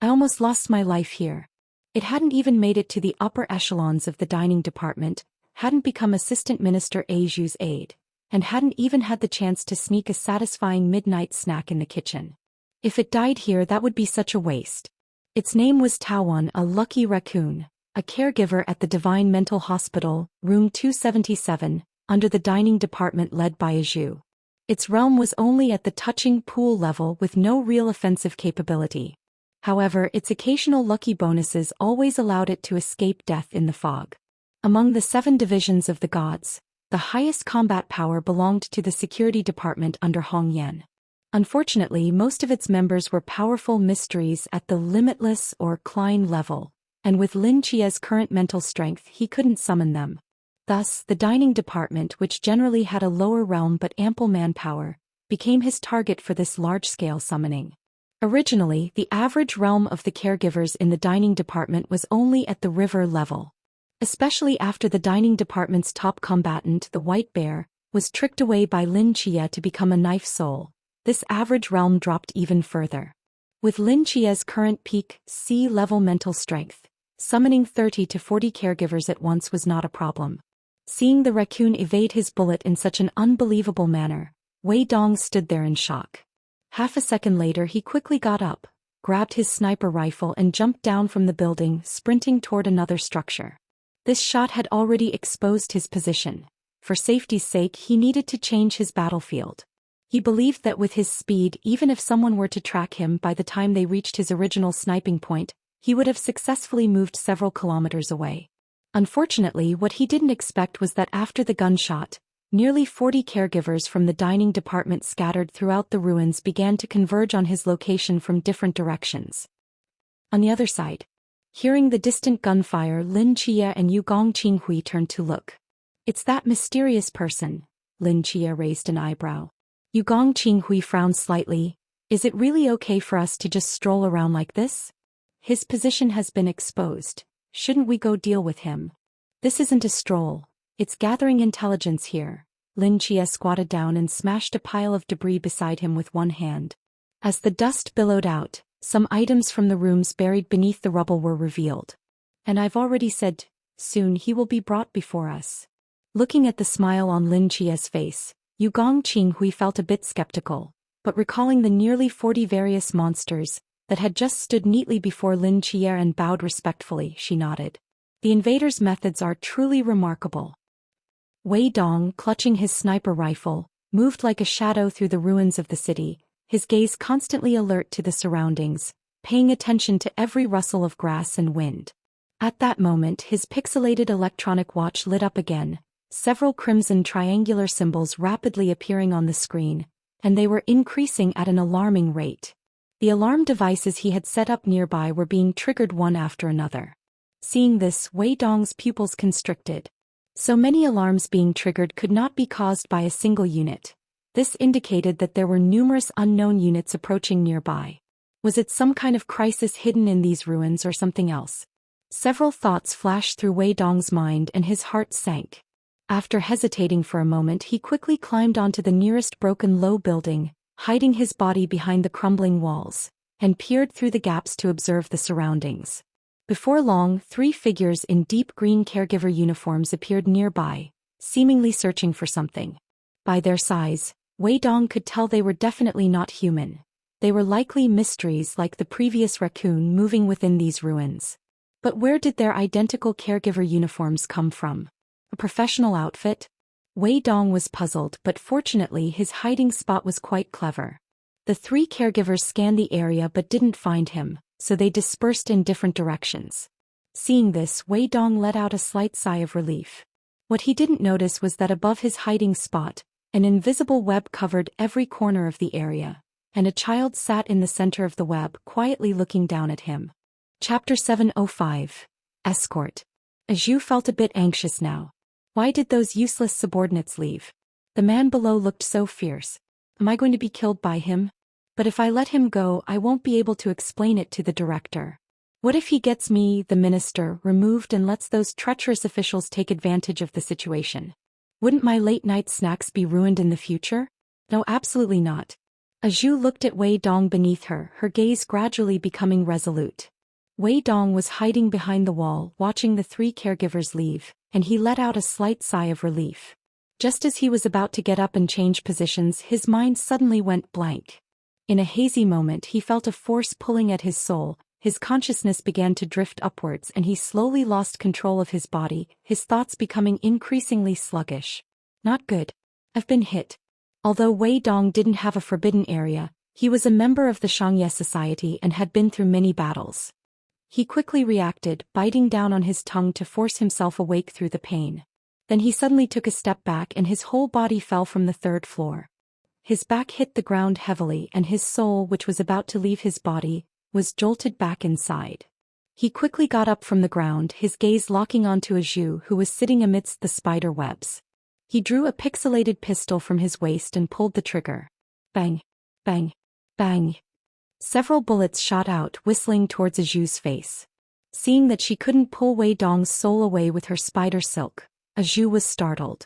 I almost lost my life here." It hadn't even made it to the upper echelons of the dining department, hadn't become Assistant Minister Aju's aide, and hadn't even had the chance to sneak a satisfying midnight snack in the kitchen. If it died here, that would be such a waste. Its name was Tawan, a lucky raccoon, a caregiver at the Divine Mental Hospital, room 277, under the dining department led by Aju. Its realm was only at the touching pool level with no real offensive capability. However, its occasional lucky bonuses always allowed it to escape death in the fog. Among the 7 divisions of the gods, the highest combat power belonged to the security department under Hong Yan. Unfortunately, most of its members were powerful mysteries at the limitless or Klein level, and with Lin Chia's current mental strength he couldn't summon them. Thus, the dining department, which generally had a lower realm but ample manpower, became his target for this large-scale summoning. Originally, the average realm of the caregivers in the dining department was only at the river level. Especially after the dining department's top combatant, the White Bear, was tricked away by Lin Chia to become a knife soul, this average realm dropped even further. With Lin Chia's current peak C-level mental strength, summoning 30 to 40 caregivers at once was not a problem. Seeing the raccoon evade his bullet in such an unbelievable manner, Wei Dong stood there in shock. Half a second later he quickly got up, grabbed his sniper rifle and jumped down from the building, sprinting toward another structure. This shot had already exposed his position. For safety's sake he needed to change his battlefield. He believed that with his speed, even if someone were to track him by the time they reached his original sniping point, he would have successfully moved several kilometers away. Unfortunately, what he didn't expect was that after the gunshot, nearly 40 caregivers from the dining department scattered throughout the ruins began to converge on his location from different directions. On the other side, hearing the distant gunfire, Lin Chia and Yu Gong Qinghui turned to look. "It's that mysterious person." Lin Chia raised an eyebrow. Yu Gong Qinghui frowned slightly. "Is it really okay for us to just stroll around like this? His position has been exposed. Shouldn't we go deal with him?" "This isn't a stroll. It's gathering intelligence here." Lin Chia squatted down and smashed a pile of debris beside him with one hand. As the dust billowed out, some items from the rooms buried beneath the rubble were revealed. "And I've already said, soon he will be brought before us." Looking at the smile on Lin Chia's face, Yu Gong Qinghui felt a bit skeptical, but recalling the nearly 40 various monsters that had just stood neatly before Lin Chia and bowed respectfully, she nodded. "The invaders' methods are truly remarkable." Wei Dong, clutching his sniper rifle, moved like a shadow through the ruins of the city, his gaze constantly alert to the surroundings, paying attention to every rustle of grass and wind. At that moment his pixelated electronic watch lit up again, several crimson triangular symbols rapidly appearing on the screen, and they were increasing at an alarming rate. The alarm devices he had set up nearby were being triggered one after another. Seeing this, Wei Dong's pupils constricted. So many alarms being triggered could not be caused by a single unit. This indicated that there were numerous unknown units approaching nearby. Was it some kind of crisis hidden in these ruins or something else? Several thoughts flashed through Wei Dong's mind and his heart sank. After hesitating for a moment, he quickly climbed onto the nearest broken low building, hiding his body behind the crumbling walls, and peered through the gaps to observe the surroundings. Before long, 3 figures in deep green caregiver uniforms appeared nearby, seemingly searching for something. By their size, Wei Dong could tell they were definitely not human. They were likely mysteries like the previous raccoon moving within these ruins. But where did their identical caregiver uniforms come from? A professional outfit? Wei Dong was puzzled, but fortunately his hiding spot was quite clever. The 3 caregivers scanned the area but didn't find him, so they dispersed in different directions. Seeing this, Wei Dong let out a slight sigh of relief. What he didn't notice was that above his hiding spot, an invisible web covered every corner of the area, and a child sat in the center of the web, quietly looking down at him. Chapter 705. Escort. Zhu felt a bit anxious now. Why did those useless subordinates leave? The man below looked so fierce. Am I going to be killed by him? But if I let him go, I won't be able to explain it to the director. What if he gets me, the minister, removed and lets those treacherous officials take advantage of the situation? Wouldn't my late-night snacks be ruined in the future? No, absolutely not. Zhu looked at Wei Dong beneath her, her gaze gradually becoming resolute. Wei Dong was hiding behind the wall, watching the 3 caregivers leave, and he let out a slight sigh of relief. Just as he was about to get up and change positions, his mind suddenly went blank. In a hazy moment, he felt a force pulling at his soul, his consciousness began to drift upwards and he slowly lost control of his body, his thoughts becoming increasingly sluggish. Not good. I've been hit. Although Wei Dong didn't have a forbidden area, he was a member of the Shangye Society and had been through many battles. He quickly reacted, biting down on his tongue to force himself awake through the pain. Then he suddenly took a step back and his whole body fell from the 3rd floor. His back hit the ground heavily and his soul, which was about to leave his body, was jolted back inside. He quickly got up from the ground, his gaze locking onto Zhu, who was sitting amidst the spider webs. He drew a pixelated pistol from his waist and pulled the trigger. Bang! Bang! Bang! Several bullets shot out, whistling towards Zhu's face. Seeing that she couldn't pull Wei Dong's soul away with her spider silk, Zhu was startled.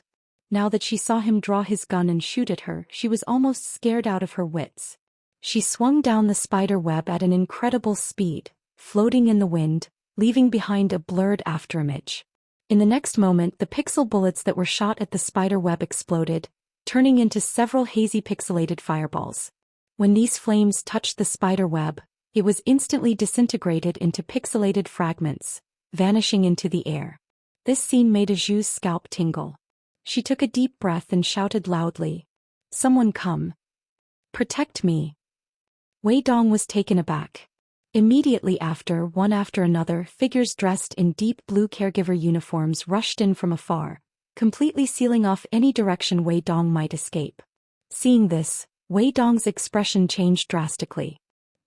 Now that she saw him draw his gun and shoot at her, she was almost scared out of her wits. She swung down the spider web at an incredible speed, floating in the wind, leaving behind a blurred afterimage. In the next moment, the pixel bullets that were shot at the spider web exploded, turning into several hazy pixelated fireballs. When these flames touched the spider web, it was instantly disintegrated into pixelated fragments, vanishing into the air. This scene made Zhu's scalp tingle. She took a deep breath and shouted loudly, "Someone come! Protect me!" Wei Dong was taken aback. Immediately after, one after another, figures dressed in deep blue caregiver uniforms rushed in from afar, completely sealing off any direction Wei Dong might escape. Seeing this, Wei Dong's expression changed drastically.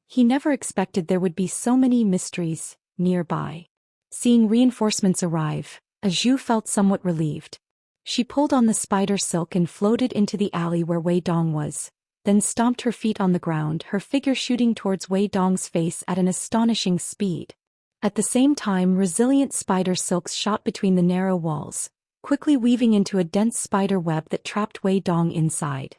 He never expected there would be so many mysteries nearby. Seeing reinforcements arrive, Zhu felt somewhat relieved. She pulled on the spider silk and floated into the alley where Wei Dong was, then stomped her feet on the ground, her figure shooting towards Wei Dong's face at an astonishing speed. At the same time, resilient spider silks shot between the narrow walls, quickly weaving into a dense spider web that trapped Wei Dong inside.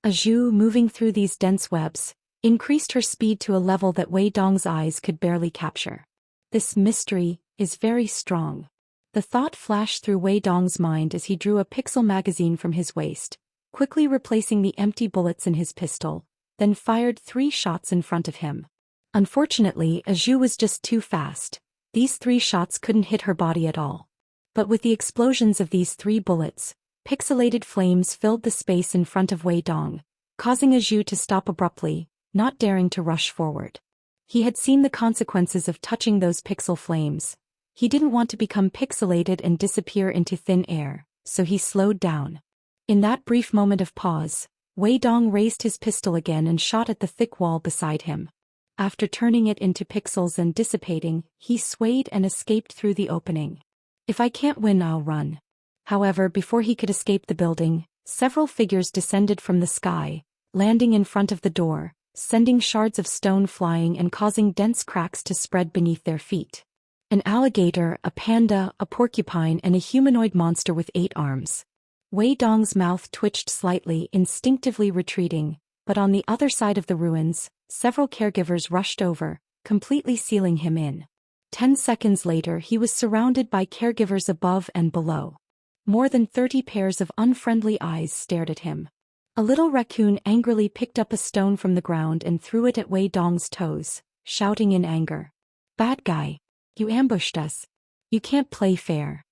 Zhu, moving through these dense webs, increased her speed to a level that Wei Dong's eyes could barely capture. This mystery is very strong. The thought flashed through Wei Dong's mind as he drew a pixel magazine from his waist, quickly replacing the empty bullets in his pistol, then fired 3 shots in front of him. Unfortunately, Zhu was just too fast. These 3 shots couldn't hit her body at all. But with the explosions of these 3 bullets, pixelated flames filled the space in front of Wei Dong, causing Zhu to stop abruptly, not daring to rush forward. He had seen the consequences of touching those pixel flames. He didn't want to become pixelated and disappear into thin air, so he slowed down. In that brief moment of pause, Wei Dong raised his pistol again and shot at the thick wall beside him. After turning it into pixels and dissipating, he swayed and escaped through the opening. If I can't win, I'll run. However, before he could escape the building, several figures descended from the sky, landing in front of the door, sending shards of stone flying and causing dense cracks to spread beneath their feet. An alligator, a panda, a porcupine, and a humanoid monster with 8 arms. Wei Dong's mouth twitched slightly, instinctively retreating, but on the other side of the ruins, several caregivers rushed over, completely sealing him in. 10 seconds later he was surrounded by caregivers above and below. More than 30 pairs of unfriendly eyes stared at him. A little raccoon angrily picked up a stone from the ground and threw it at Wei Dong's toes, shouting in anger. "Bad guy. You ambushed us. You can't play fair."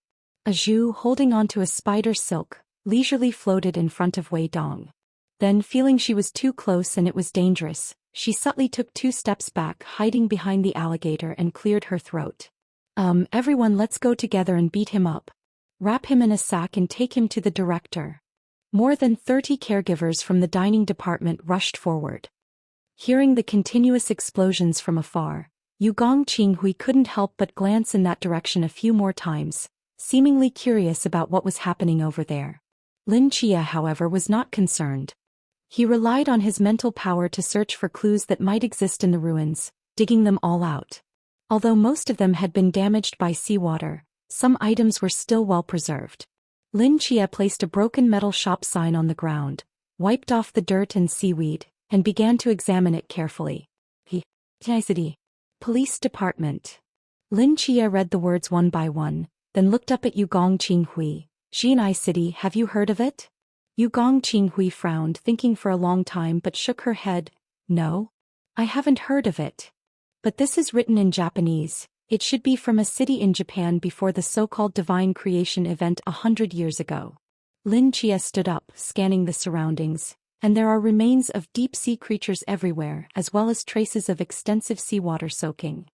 A Zhu holding onto a spider silk, leisurely floated in front of Wei Dong. Then, feeling she was too close and it was dangerous, she subtly took 2 steps back, hiding behind the alligator, and cleared her throat. Everyone, let's go together and beat him up. Wrap him in a sack and take him to the director." More than 30 caregivers from the dining department rushed forward. Hearing the continuous explosions from afar, Yu Gongqinghui couldn't help but glance in that direction a few more times, seemingly curious about what was happening over there. Lin Chia, however, was not concerned. He relied on his mental power to search for clues that might exist in the ruins, digging them all out. Although most of them had been damaged by seawater, some items were still well preserved. Lin Chia placed a broken metal shop sign on the ground, wiped off the dirt and seaweed, and began to examine it carefully. City. Police Department. Lin Chia read the words one by one, then looked up at Yu Gongqinghui. "Xinai City, have you heard of it?" Yu Gongqinghui frowned, thinking for a long time, but shook her head. "No. I haven't heard of it. But this is written in Japanese. It should be from a city in Japan before the so-called divine creation event 100 years ago." Lin Chia stood up, scanning the surroundings, and there are remains of deep-sea creatures everywhere, as well as traces of extensive seawater soaking.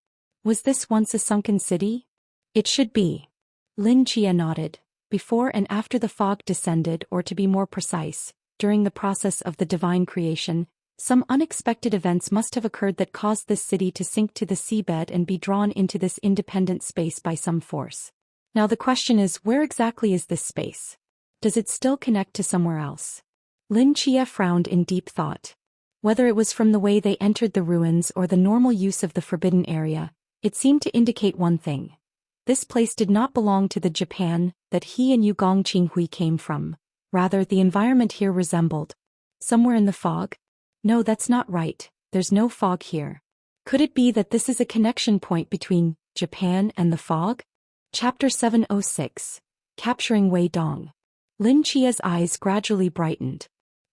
Was this once a sunken city? It should be. Lin Chia nodded. Before and after the fog descended, or to be more precise, during the process of the divine creation, some unexpected events must have occurred that caused this city to sink to the seabed and be drawn into this independent space by some force. Now the question is, where exactly is this space? Does it still connect to somewhere else? Lin Chia frowned in deep thought. Whether it was from the way they entered the ruins or the normal use of the forbidden area, it seemed to indicate one thing. This place did not belong to the Japan that he and Yu Gongqinghui came from. Rather, the environment here resembled somewhere in the fog? No, that's not right. There's no fog here. Could it be that this is a connection point between Japan and the fog? Chapter 706. Capturing Wei Dong. Lin Chia's eyes gradually brightened.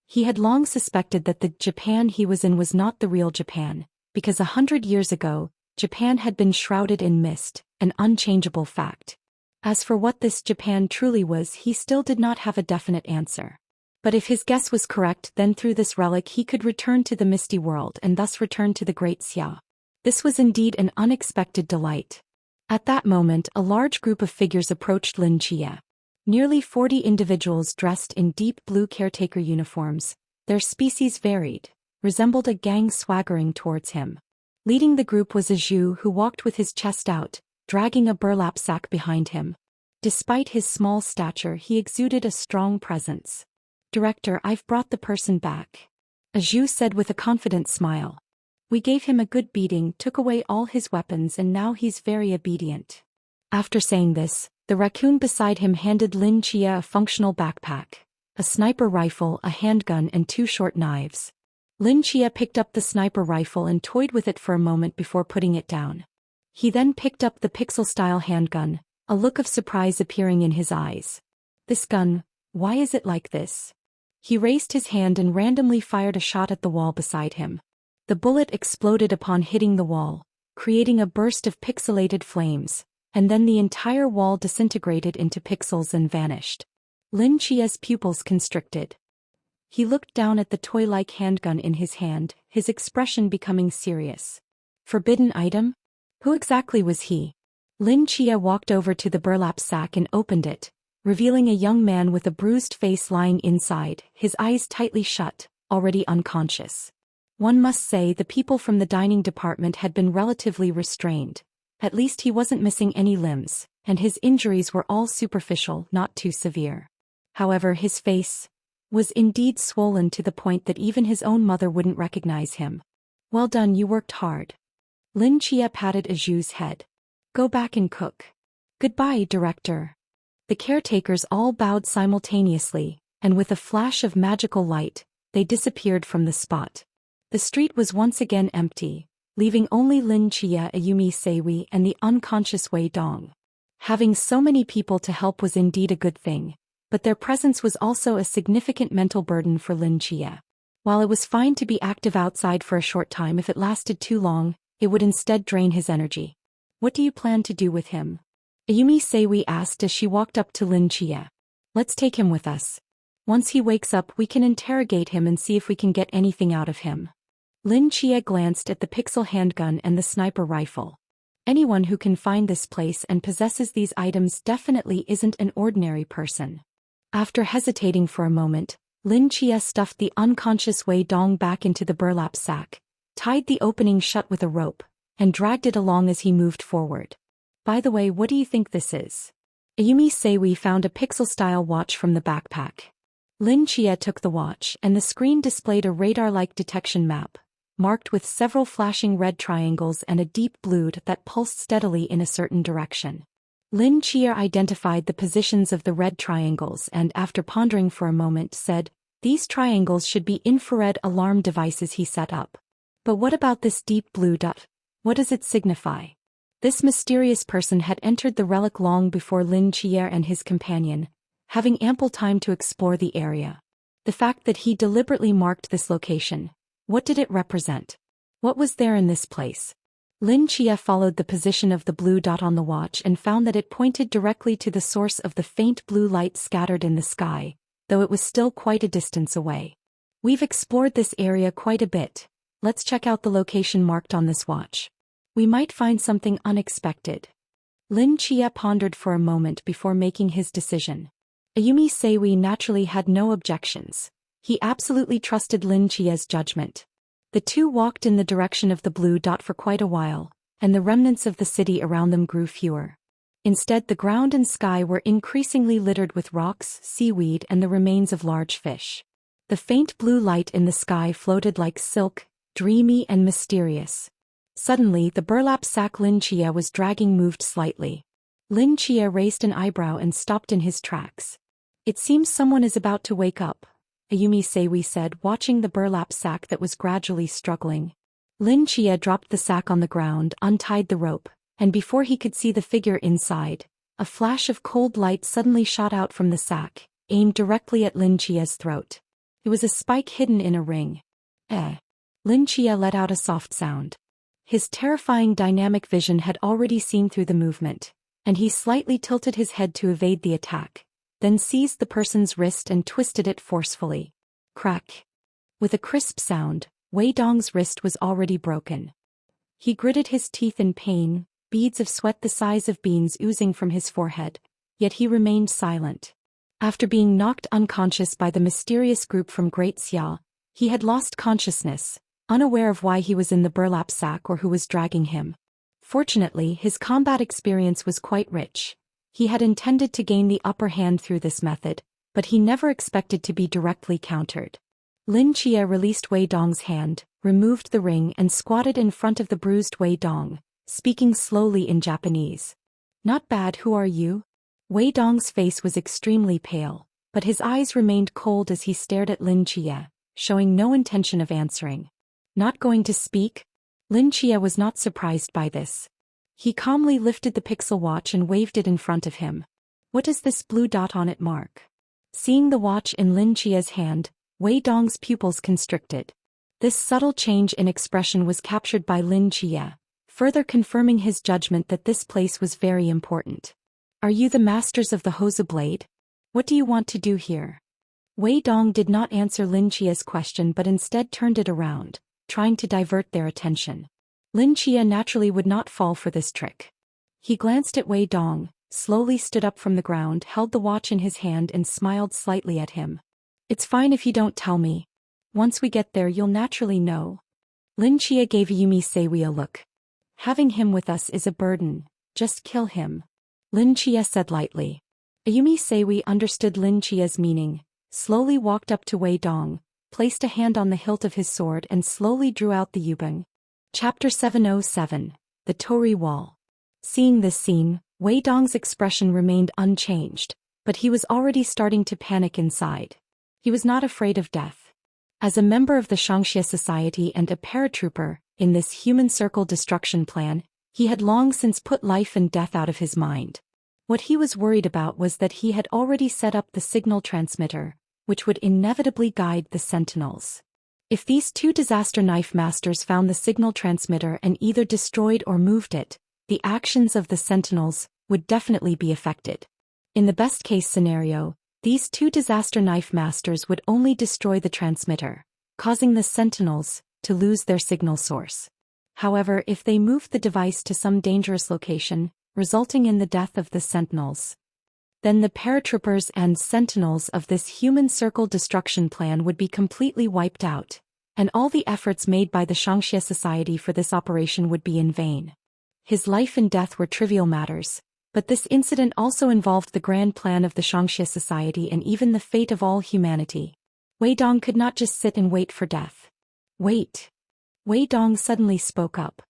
He had long suspected that the Japan he was in was not the real Japan, because 100 years ago, Japan had been shrouded in mist, an unchangeable fact. As for what this Japan truly was, he still did not have a definite answer. But if his guess was correct, then through this relic he could return to the misty world and thus return to the Great Xia. This was indeed an unexpected delight. At that moment, a large group of figures approached Lin Chia. Nearly 40 individuals dressed in deep blue caretaker uniforms, their species varied, resembled a gang swaggering towards him. Leading the group was a Zhu who walked with his chest out, dragging a burlap sack behind him. Despite his small stature, he exuded a strong presence. "Director, I've brought the person back," a Zhu said with a confident smile. "We gave him a good beating, took away all his weapons, and now he's very obedient." After saying this, the raccoon beside him handed Lin Chia a functional backpack, a sniper rifle, a handgun, and 2 short knives. Lin Chia picked up the sniper rifle and toyed with it for a moment before putting it down. He then picked up the pixel-style handgun, a look of surprise appearing in his eyes. "This gun, why is it like this?" He raised his hand and randomly fired a shot at the wall beside him. The bullet exploded upon hitting the wall, creating a burst of pixelated flames, and then the entire wall disintegrated into pixels and vanished. Lin Chia's pupils constricted. He looked down at the toy-like handgun in his hand, his expression becoming serious. Forbidden item? Who exactly was he? Lin Chia walked over to the burlap sack and opened it, revealing a young man with a bruised face lying inside, his eyes tightly shut, already unconscious. One must say the people from the dining department had been relatively restrained. At least he wasn't missing any limbs, and his injuries were all superficial, not too severe. However, his face was indeed swollen to the point that even his own mother wouldn't recognize him. "Well done, you worked hard." Lin Chia patted Aju's head. "Go back and cook." "Goodbye, director." The caretakers all bowed simultaneously, and with a flash of magical light, they disappeared from the spot. The street was once again empty, leaving only Lin Chia, Ayumi Seiwi, and the unconscious Wei Dong. Having so many people to help was indeed a good thing, but their presence was also a significant mental burden for Lin Chia. While it was fine to be active outside for a short time, if it lasted too long, it would instead drain his energy. What do you plan to do with him? Ayumi Seiwi asked as she walked up to Lin Chia. Let's take him with us. Once he wakes up, we can interrogate him and see if we can get anything out of him. Lin Chia glanced at the pixel handgun and the sniper rifle. Anyone who can find this place and possesses these items definitely isn't an ordinary person. After hesitating for a moment, Lin Chia stuffed the unconscious Wei Dong back into the burlap sack, tied the opening shut with a rope, and dragged it along as he moved forward. By the way, what do you think this is? Ayumi Seiwi found a pixel-style watch from the backpack. Lin Chia took the watch, and the screen displayed a radar-like detection map, marked with several flashing red triangles and a deep blue that pulsed steadily in a certain direction. Lin Chia identified the positions of the red triangles and, after pondering for a moment, said, "These triangles should be infrared alarm devices he set up. But what about this deep blue dot? What does it signify?" This mysterious person had entered the relic long before Lin Chia and his companion, having ample time to explore the area. The fact that he deliberately marked this location, what did it represent? What was there in this place? Lin Chia followed the position of the blue dot on the watch and found that it pointed directly to the source of the faint blue light scattered in the sky, though it was still quite a distance away. We've explored this area quite a bit. Let's check out the location marked on this watch. We might find something unexpected. Lin Chia pondered for a moment before making his decision. Ayumi Seiwi naturally had no objections. He absolutely trusted Lin Chia's judgment. The two walked in the direction of the blue dot for quite a while, and the remnants of the city around them grew fewer. Instead, the ground and sky were increasingly littered with rocks, seaweed, and the remains of large fish. The faint blue light in the sky floated like silk, dreamy and mysterious. Suddenly, the burlap sack Lin Chia was dragging moved slightly. Lin Chia raised an eyebrow and stopped in his tracks. "It seems someone is about to wake up," Ayumi Seiwi said, watching the burlap sack that was gradually struggling. Lin Chia dropped the sack on the ground, untied the rope, and before he could see the figure inside, a flash of cold light suddenly shot out from the sack, aimed directly at Lin Chia's throat. It was a spike hidden in a ring. Lin Chia let out a soft sound. His terrifying dynamic vision had already seen through the movement, and he slightly tilted his head to evade the attack, then seized the person's wrist and twisted it forcefully. Crack! With a crisp sound, Wei Dong's wrist was already broken. He gritted his teeth in pain, beads of sweat the size of beans oozing from his forehead, yet he remained silent. After being knocked unconscious by the mysterious group from Great Xia, he had lost consciousness, unaware of why he was in the burlap sack or who was dragging him. Fortunately, his combat experience was quite rich. He had intended to gain the upper hand through this method, but he never expected to be directly countered. Lin Chia released Wei Dong's hand, removed the ring and squatted in front of the bruised Wei Dong, speaking slowly in Japanese. "Not bad, who are you?" Wei Dong's face was extremely pale, but his eyes remained cold as he stared at Lin Chia, showing no intention of answering. "Not going to speak?" Lin Chia was not surprised by this. He calmly lifted the pixel watch and waved it in front of him. "What does this blue dot on it mark?" Seeing the watch in Lin Chia's hand, Wei Dong's pupils constricted. This subtle change in expression was captured by Lin Chia, further confirming his judgment that this place was very important. "Are you the masters of the Hosa blade? What do you want to do here?" Wei Dong did not answer Lin Chia's question but instead turned it around, trying to divert their attention. Lin Chia naturally would not fall for this trick. He glanced at Wei Dong, slowly stood up from the ground, held the watch in his hand and smiled slightly at him. "It's fine if you don't tell me. Once we get there you'll naturally know." Lin Chia gave Ayumi Seiwi a look. "Having him with us is a burden, just kill him," Lin Chia said lightly. Ayumi Seiwi understood Lin Chia's meaning, slowly walked up to Wei Dong, placed a hand on the hilt of his sword and slowly drew out the yubing. Chapter 707, The Torii Wall. Seeing this scene, Wei Dong's expression remained unchanged, but he was already starting to panic inside. He was not afraid of death. As a member of the Shangxia Society and a paratrooper in this human circle destruction plan, he had long since put life and death out of his mind. What he was worried about was that he had already set up the signal transmitter, which would inevitably guide the Sentinels. If these two disaster knife masters found the signal transmitter and either destroyed or moved it, the actions of the Sentinels would definitely be affected. In the best-case scenario, these two disaster knife masters would only destroy the transmitter, causing the Sentinels to lose their signal source. However, if they moved the device to some dangerous location, resulting in the death of the Sentinels, then the paratroopers and Sentinels of this human circle destruction plan would be completely wiped out, and all the efforts made by the Shangxia Society for this operation would be in vain. His life and death were trivial matters, but this incident also involved the grand plan of the Shangxia Society and even the fate of all humanity. Wei Dong could not just sit and wait for death. Wait. Wei Dong suddenly spoke up.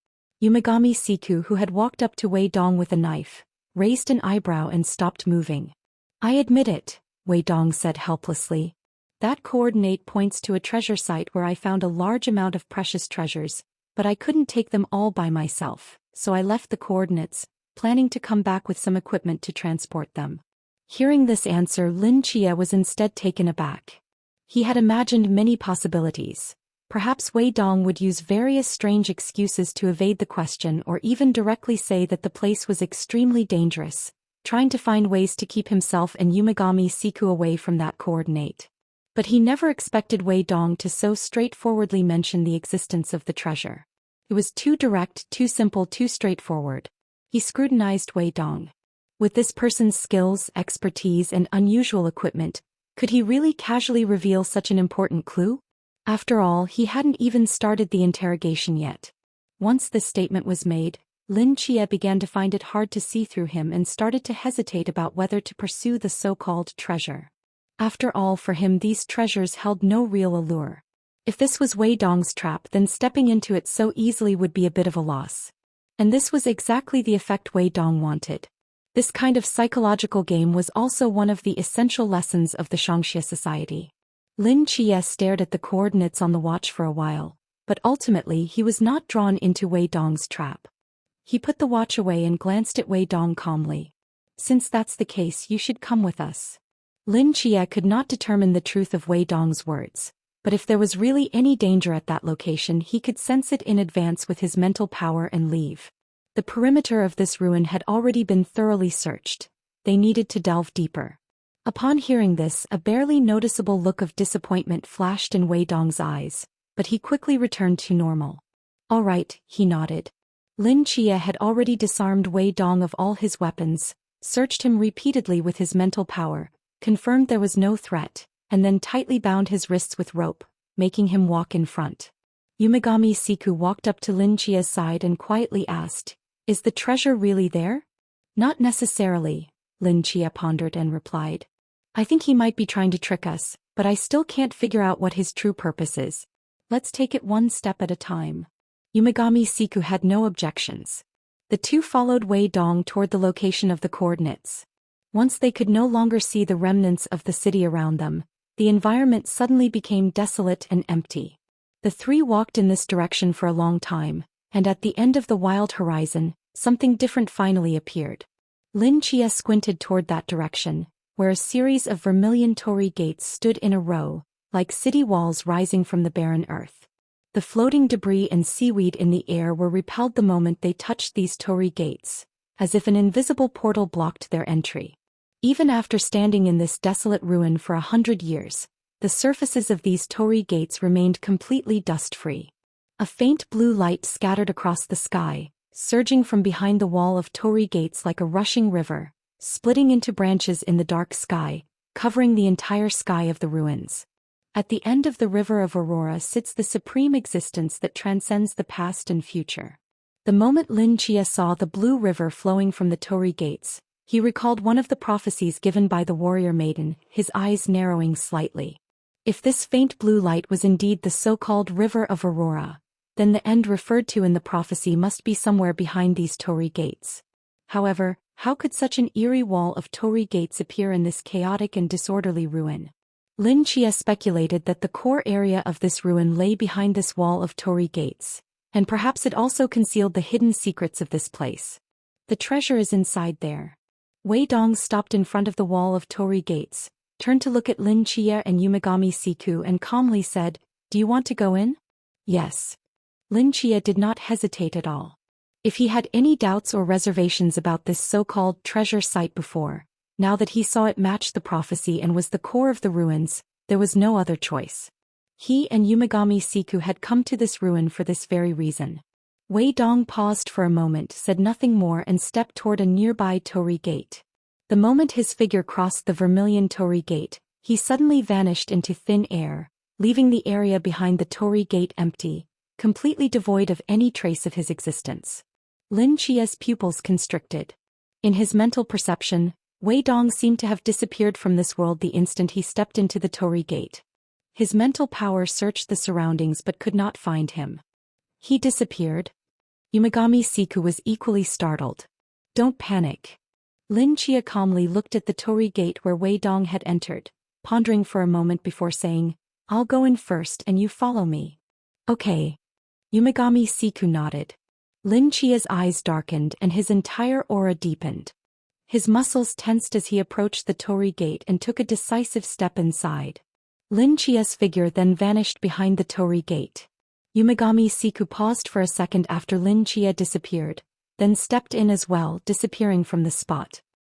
Yumagami Siku, who had walked up to Wei Dong with a knife, raised an eyebrow and stopped moving. I admit it, Wei Dong said helplessly. That coordinate points to a treasure site where I found a large amount of precious treasures, but I couldn't take them all by myself, so I left the coordinates, planning to come back with some equipment to transport them. Hearing this answer, Lin Chia was instead taken aback. He had imagined many possibilities. Perhaps Wei Dong would use various strange excuses to evade the question or even directly say that the place was extremely dangerous, trying to find ways to keep himself and Yumagami Siku away from that coordinate. But he never expected Wei Dong to so straightforwardly mention the existence of the treasure. It was too direct, too simple, too straightforward. He scrutinized Wei Dong. With this person's skills, expertise, and unusual equipment, could he really casually reveal such an important clue? After all, he hadn't even started the interrogation yet. Once this statement was made, Lin Chia began to find it hard to see through him and started to hesitate about whether to pursue the so-called treasure. After all, for him these treasures held no real allure. If this was Wei Dong's trap, then stepping into it so easily would be a bit of a loss. And this was exactly the effect Wei Dong wanted. This kind of psychological game was also one of the essential lessons of the Shangxia Society. Lin Chia stared at the coordinates on the watch for a while, but ultimately he was not drawn into Wei Dong's trap. He put the watch away and glanced at Wei Dong calmly. Since that's the case, you should come with us. Lin Chia could not determine the truth of Wei Dong's words, but if there was really any danger at that location, he could sense it in advance with his mental power and leave. The perimeter of this ruin had already been thoroughly searched. They needed to delve deeper. Upon hearing this, a barely noticeable look of disappointment flashed in Wei Dong's eyes, but he quickly returned to normal. All right, he nodded. Lin Chia had already disarmed Wei Dong of all his weapons, searched him repeatedly with his mental power, confirmed there was no threat, and then tightly bound his wrists with rope, making him walk in front. Yumagami Siku walked up to Lin Chia's side and quietly asked, "Is the treasure really there?" "Not necessarily," Lin Chia pondered and replied. "I think he might be trying to trick us, but I still can't figure out what his true purpose is. Let's take it one step at a time." Yumagami Siku had no objections. The two followed Wei Dong toward the location of the coordinates. Once they could no longer see the remnants of the city around them, the environment suddenly became desolate and empty. The three walked in this direction for a long time, and at the end of the wild horizon, something different finally appeared. Lin Chia squinted toward that direction, where a series of vermilion torii gates stood in a row, like city walls rising from the barren earth. The floating debris and seaweed in the air were repelled the moment they touched these torii gates, as if an invisible portal blocked their entry. Even after standing in this desolate ruin for 100 years, the surfaces of these torii gates remained completely dust-free. A faint blue light scattered across the sky, surging from behind the wall of torii gates like a rushing river, splitting into branches in the dark sky, covering the entire sky of the ruins. At the end of the river of Aurora sits the supreme existence that transcends the past and future. The moment Lin Chia saw the blue river flowing from the torii gates, he recalled one of the prophecies given by the warrior maiden, his eyes narrowing slightly. If this faint blue light was indeed the so-called River of Aurora, then the end referred to in the prophecy must be somewhere behind these torii gates. However, how could such an eerie wall of torii gates appear in this chaotic and disorderly ruin? Lin Chia speculated that the core area of this ruin lay behind this wall of torii gates, and perhaps it also concealed the hidden secrets of this place. The treasure is inside there. Wei Dong stopped in front of the wall of torii gates, turned to look at Lin Chia and Yumagami Siku and calmly said, "Do you want to go in?" "Yes." Lin Chia did not hesitate at all. If he had any doubts or reservations about this so-called treasure site before, now that he saw it match the prophecy and was the core of the ruins, there was no other choice. He and Yumagami Siku had come to this ruin for this very reason. Wei Dong paused for a moment, said nothing more and stepped toward a nearby torii gate. The moment his figure crossed the vermilion torii gate, he suddenly vanished into thin air, leaving the area behind the torii gate empty, completely devoid of any trace of his existence. Lin Chia's pupils constricted. In his mental perception, Wei Dong seemed to have disappeared from this world the instant he stepped into the torii gate. His mental power searched the surroundings but could not find him. He disappeared? Yumagami Siku was equally startled. "Don't panic." Lin Chia calmly looked at the torii gate where Wei Dong had entered, pondering for a moment before saying, "I'll go in first and you follow me." "Okay." Yumagami Siku nodded. Lin Chia's eyes darkened and his entire aura deepened. His muscles tensed as he approached the torii gate and took a decisive step inside. Lin Chia's figure then vanished behind the torii gate. Yumagami Siku paused for a second after Lin Chia disappeared, then stepped in as well, disappearing from the spot.